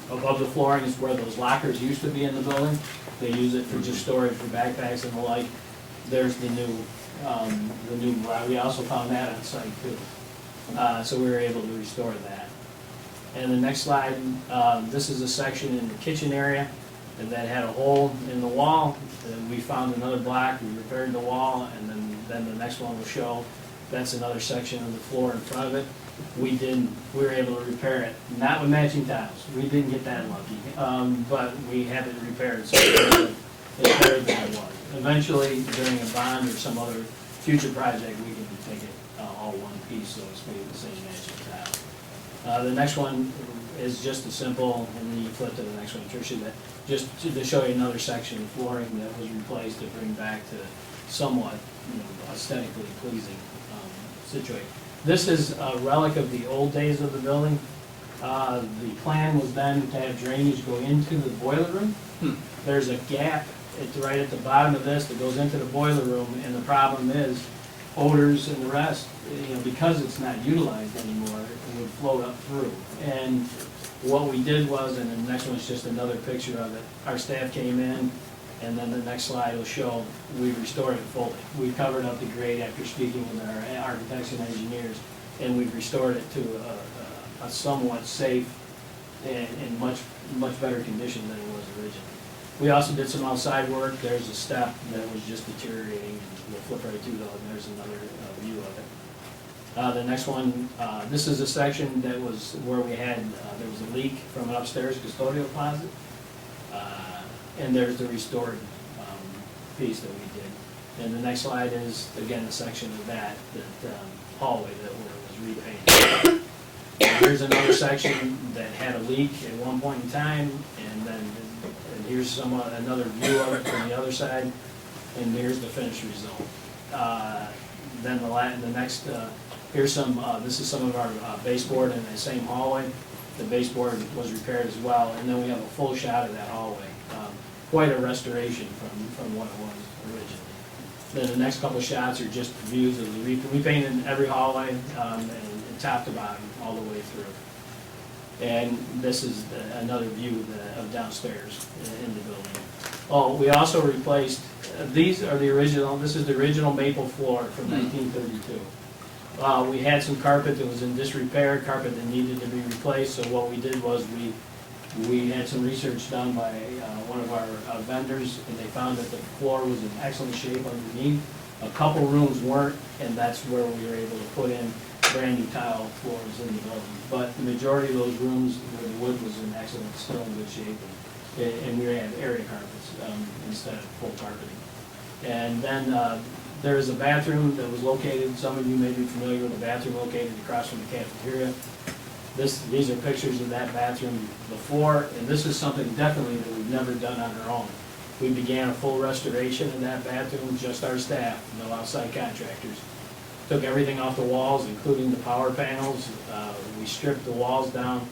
Above the flooring is where those lockers used to be in the building. They use it for just storage for backpacks and the like. There's the new block. We also found that on site too. So we were able to restore that. And the next slide, this is a section in the kitchen area that had a hole in the wall. And we found another block, we repaired the wall, and then the next one will show that's another section of the floor in front of it. We were able to repair it, not with matching tiles. We didn't get that lucky, but we have it repaired, so it's better than it was. Eventually, during a bond or some other future project, we can take it all one piece, so it's made the same matching tile. The next one is just a simple, and then you flip to the next one, Tricia, that just to show you another section of flooring that was replaced to bring back to somewhat, aesthetically pleasing situation. This is a relic of the old days of the building. The plan was then to have drainage go into the boiler room. There's a gap right at the bottom of this that goes into the boiler room, and the problem is odors and the rest, because it's not utilized anymore, it would float up through. And what we did was, and the next one is just another picture of it, our staff came in, and then the next slide will show we restored it fully. We covered up the grade after speaking with our architects and engineers, and we've restored it to a somewhat safe and much better condition than it was originally. We also did some outside work. There's a step that was just deteriorating. We'll flip right through though, and there's another view of it. The next one, this is a section that was where we had, there was a leak from an upstairs custodial closet. And there's the restored piece that we did. And the next slide is, again, a section of that hallway that was repainted. Here's another section that had a leak at one point in time, and here's another view of it from the other side, and here's the finished result. Then the next, here's this is some of our baseboard in the same hallway. The baseboard was repaired as well, and then we have a full shot of that hallway. Quite a restoration from what it was originally. Then the next couple shots are just views of the we painted every hallway and top to bottom all the way through. And this is another view of downstairs in the building. Oh, we also replaced, these are the original, this is the original maple floor from 1932. We had some carpet that was in disrepair, carpet that needed to be replaced, so what we did was we had some research done by one of our vendors, and they found that the floor was in excellent shape underneath. A couple rooms weren't, and that's where we were able to put in brand new tile floors in the building. But the majority of those rooms where the wood was in excellent, still in good shape, and we had area carpets instead of full carpeting. And then there is a bathroom that was located, some of you may be familiar with the bathroom located across from the cafeteria. These are pictures of that bathroom before, and this is something definitely that we've never done on our own. We began a full restoration of that bathroom, just our staff, no outside contractors. Took everything off the walls, including the power panels. We stripped the walls down,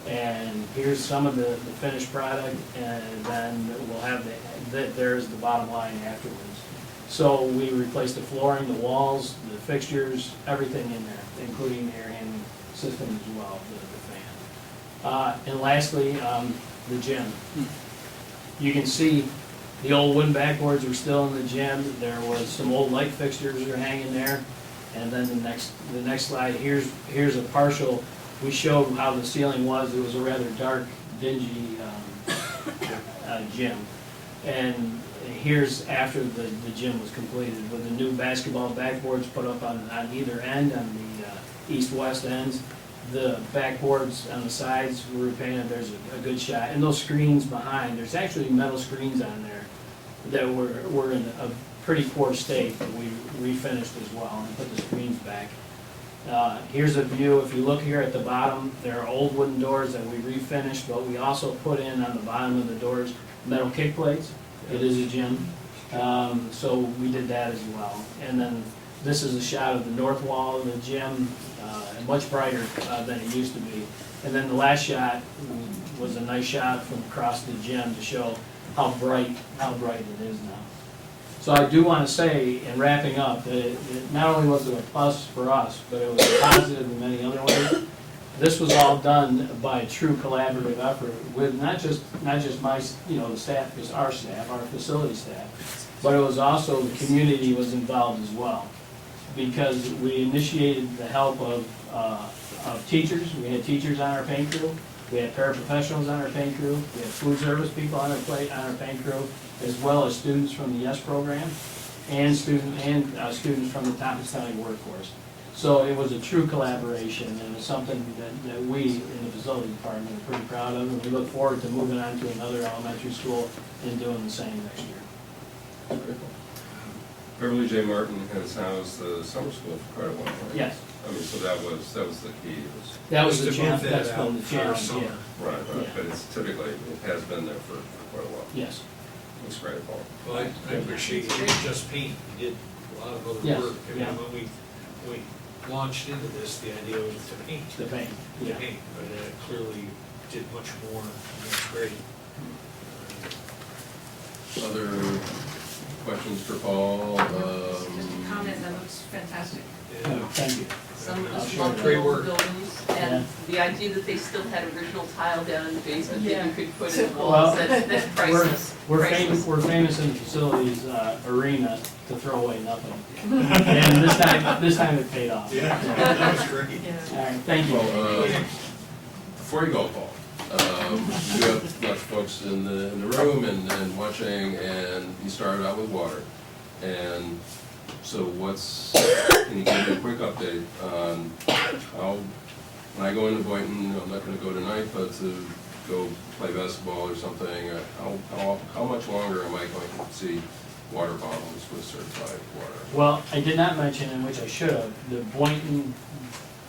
and here's some of the finished product, and then we'll have there's the bottom line afterwards. So we replaced the flooring, the walls, the fixtures, everything in there, including the air handling system as well, the fan. And lastly, the gym. You can see the old wooden backboards were still in the gym. There was some old light fixtures that are hanging there. And then the next slide, here's a partial, we showed how the ceiling was. It was a rather dark, dingy gym. And here's after the gym was completed, with the new basketball backboards put up on either end, on the east-west ends. The backboards on the sides were repainted, there's a good shot. And those screens behind, there's actually metal screens on there that were in a pretty poor state, but we refinished as well and put the screens back. Here's a view, if you look here at the bottom, there are old wooden doors that we refinished, but we also put in on the bottom of the doors metal kick plates. It is a gym, so we did that as well. And then this is a shot of the north wall of the gym, much brighter than it used to be. And then the last shot was a nice shot from across the gym to show how bright it is now. So I do want to say, in wrapping up, that it not only was it a plus for us, but it was a positive in many other ways. This was all done by a true collaborative effort with not just my, the staff, just our staff, our facility staff, but it was also the community was involved as well. Because we initiated the help of teachers. We had teachers on our paint crew. We had paraprofessionals on our paint crew. We had food service people on our paint crew, as well as students from the YES program and students from the Tompkins County workforce. So it was a true collaboration, and it's something that we in the facility department are pretty proud of, and we look forward to moving on to another elementary school and doing the same next year. Beverly J. Martin has housed the summer school for quite a while, right? Yes. I mean, so that was the key. That was the Just to move challenge, that that's out been the for challenge, summer. yeah. Right, Yeah. but it's typically, it has been there for quite a while. Yes. It's great, Paul. Well, I appreciate you didn't just paint, you did a lot of other Yes, work. I mean, yeah. when we launched into this, the idea was to paint. The paint, yeah. Paint, but it clearly did much more, and that's great. Other questions for Paul? Just a comment, that looks fantastic. Thank you. Some I'll of show the Great old work. buildings, and the idea that they still had original tile down in the basement that Yeah. you could put in the Well, walls, that's priceless. We're Priceless. famous in the facilities arena to throw away nothing. And this time it paid off. Yeah, that was great. All right, thank you. Well, before you go, Paul, you have lots of folks in the room and watching, and you started out with water. And so can you give me a quick update on how, when I go into Boynton, I'm not gonna go tonight, but to go play basketball or something, how much longer am I going to see water bottles with certified water? Well, I did not mention, in which I should have, the Boynton,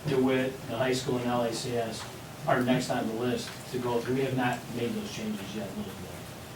DeWitt, the high school, and LACS are next on the list to go through. We have not made those changes yet.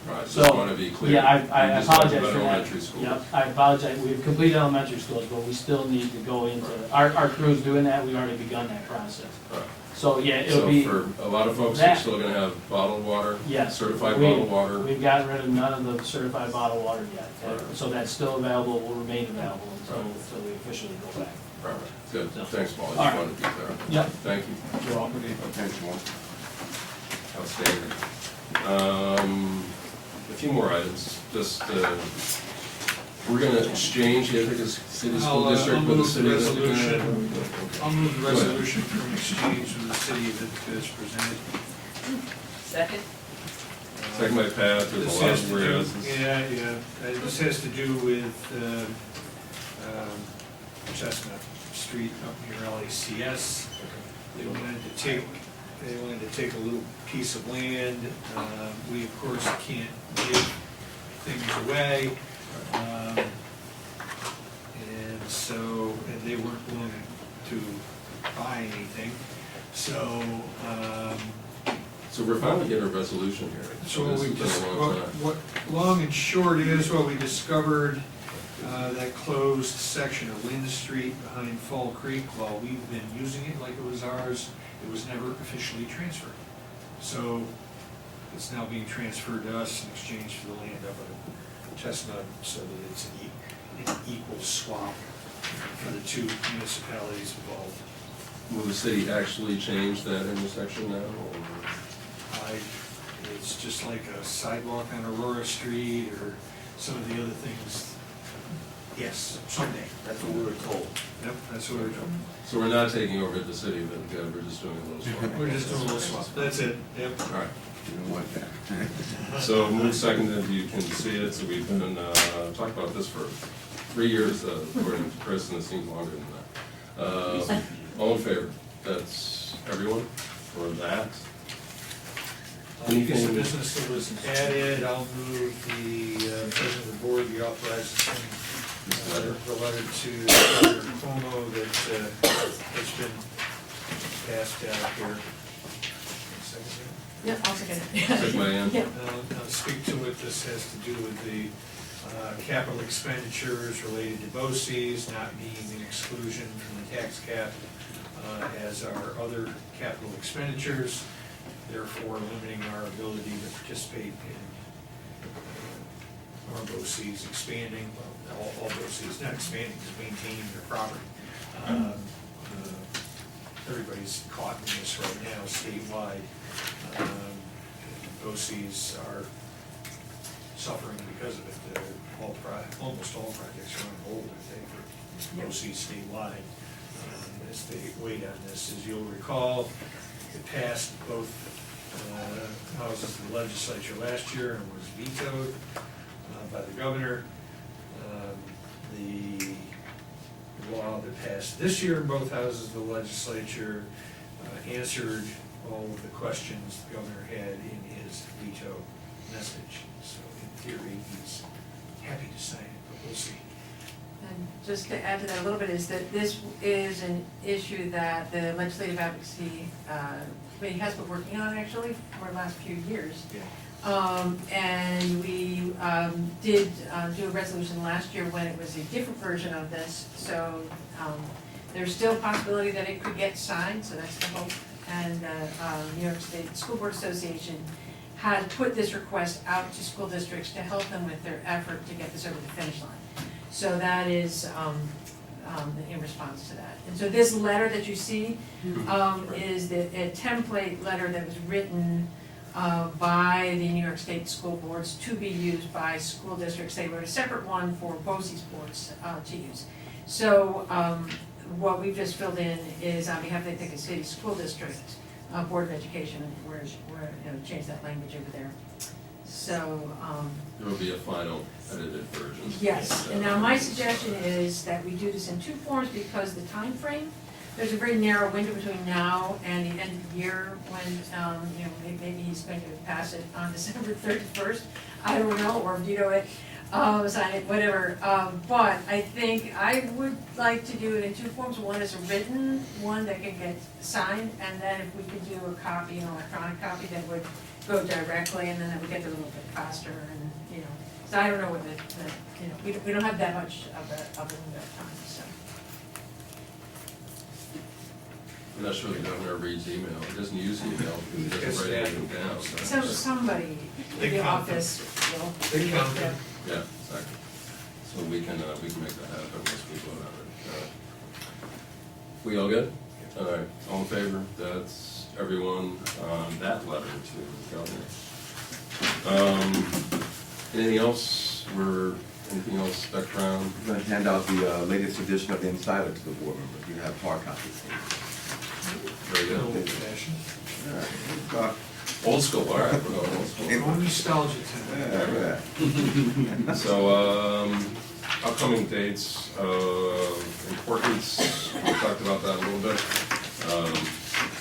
Right, So, just want to be clear. yeah, I You just talked apologize about for that. elementary schools. Yep, I apologize. We've completed elementary schools, but we still need to go into, our crew's doing that. We've already begun that process. Right. So, yeah, it'll be. So for a lot of folks, that- you're still gonna have bottled water? Yes. Certified bottled water? We've gotten rid of none of the certified bottled water yet. Right. So that's still available, will remain available Right. until we officially go back. All right, good. So- Thanks, Paul. I All just right. wanted to be there. Yep. Thank you. You're welcome. Thanks, Paul. Outstanding. A few more items. Just, we're gonna exchange the Ithaca City School District with the city of Ithaca. I'll move the Go ahead. resolution from exchange with the city of Ithaca as presented. Second? Second by Pat, there's This a lot has of to whereas. do, yeah, this has to do with, Chestnut Street up near LACS. They wanted to take a little piece of land. We of course can't give things away. And they weren't willing to buy anything, so, So we're finally getting a resolution here. so what This we has been just, a long time. what long and short is, what we discovered, that closed section of Lynn Street behind Fall Creek, while we've been using it like it was ours, it was never officially transferred. So it's now being transferred to us in exchange for the land up at Chestnut, so that it's an equal swap for the two municipalities involved. Will the city actually change that intersection now? Or? It's just like a sidewalk on Aurora Street or some of the other things. Yes, someday. That's what we were told. Yep, that's what we were told. So we're not taking over the city, but we're just doing a little swap. We're just doing a little swap. That's it, yep. All right. You don't want that. So move seconded, you can see it, so we've been, talking about this for 3 years, according to Chris, and it seems longer than that. All in favor? That's everyone for that? Piece of business that was added, I'll move the president of the board be authorized to send the letter to Dr. Cuomo that has been passed out here. Second. Yeah, I'll second it. Second by Ann. Yeah. I'll speak to it. This has to do with the capital expenditures related to BOCES not being an exclusion from the tax cap as our other capital expenditures, therefore limiting our ability to participate in our BOCES expanding, well, all BOCES, not expanding, just maintaining their property. Everybody's caught in this right now statewide. BOCES are suffering because of it. Almost all projects are on hold, I think, for BOCES statewide. As they wait on this, as you'll recall, it passed both houses of the legislature last year and was vetoed by the governor. The law that passed this year in both houses of the legislature answered all of the questions the governor had in his veto message. So in theory, he's happy to sign it, but we'll see. And just to add to that a little bit, is that this is an issue that the Legislative Advocacy Committee has been working on actually for the last few years. And we did do a resolution last year when it was a different version of this. So there's still a possibility that it could get signed, so that's the hope. And New York State School Board Association had put this request out to school districts to help them with their effort to get this over the finish line. So that is in response to that. And so this letter that you see is a template letter that was written by the New York State School Boards to be used by school districts. They wrote a separate one for BOCES boards to use. So what we've just filled in is on behalf of the Ithaca City School District Board of Education, we're change that language over there. So There will be a final edited version. yes, and now my suggestion is that we do this in two forms because the time frame, there's a very narrow window between now and the end of the year when maybe he's going to pass it on December 31st. I don't know, or veto it, sign it, whatever. But I think I would like to do it in two forms. One is a written one that can get signed, and then if we could do a copy, an electronic copy that would go directly, and then it would get a little bit faster, and so I don't know what we don't have that much of a window of time, so. I'm not sure the governor reads email. He doesn't use email because he doesn't write anything down. So somebody in the office will. They count them. Yeah, exactly. So we can make that happen once we vote on it. We all good? All right, all in favor? That's everyone on that letter to the governor. Anything else? Anything else, background? We're going to hand out the latest edition of the Insider to the board members. You have hard copies. Very good. Old fashioned. Old school, all right, we're going old school. No nostalgia tonight. Yeah. So, upcoming dates of importance, we talked about that a little bit.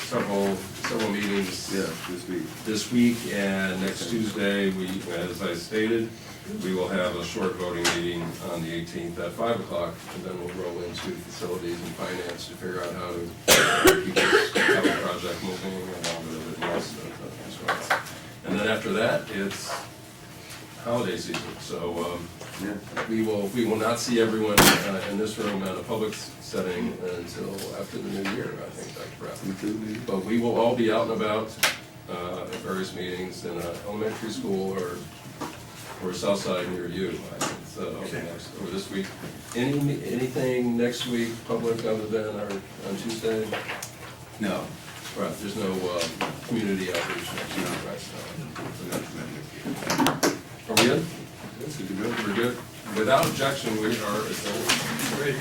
Several meetings. Yeah, this week. This week and next Tuesday, as I stated, we will have a short voting meeting on the 18th at 5 o'clock, and then we'll roll into facilities and finance to figure out how to keep this capital project moving along with everything else as well. And then after that, it's holiday season, so we will not see everyone in this room in a public setting until after the new year, I think, Dr. Bratt. But we will all be out and about at various meetings in an elementary school or south side near you, I think, so or this week. Anything next week, public, other than on Tuesday? No. Right, there's no community outreach next week, right? So. Are we good? We're good. Without objection, we are adjourned. Great.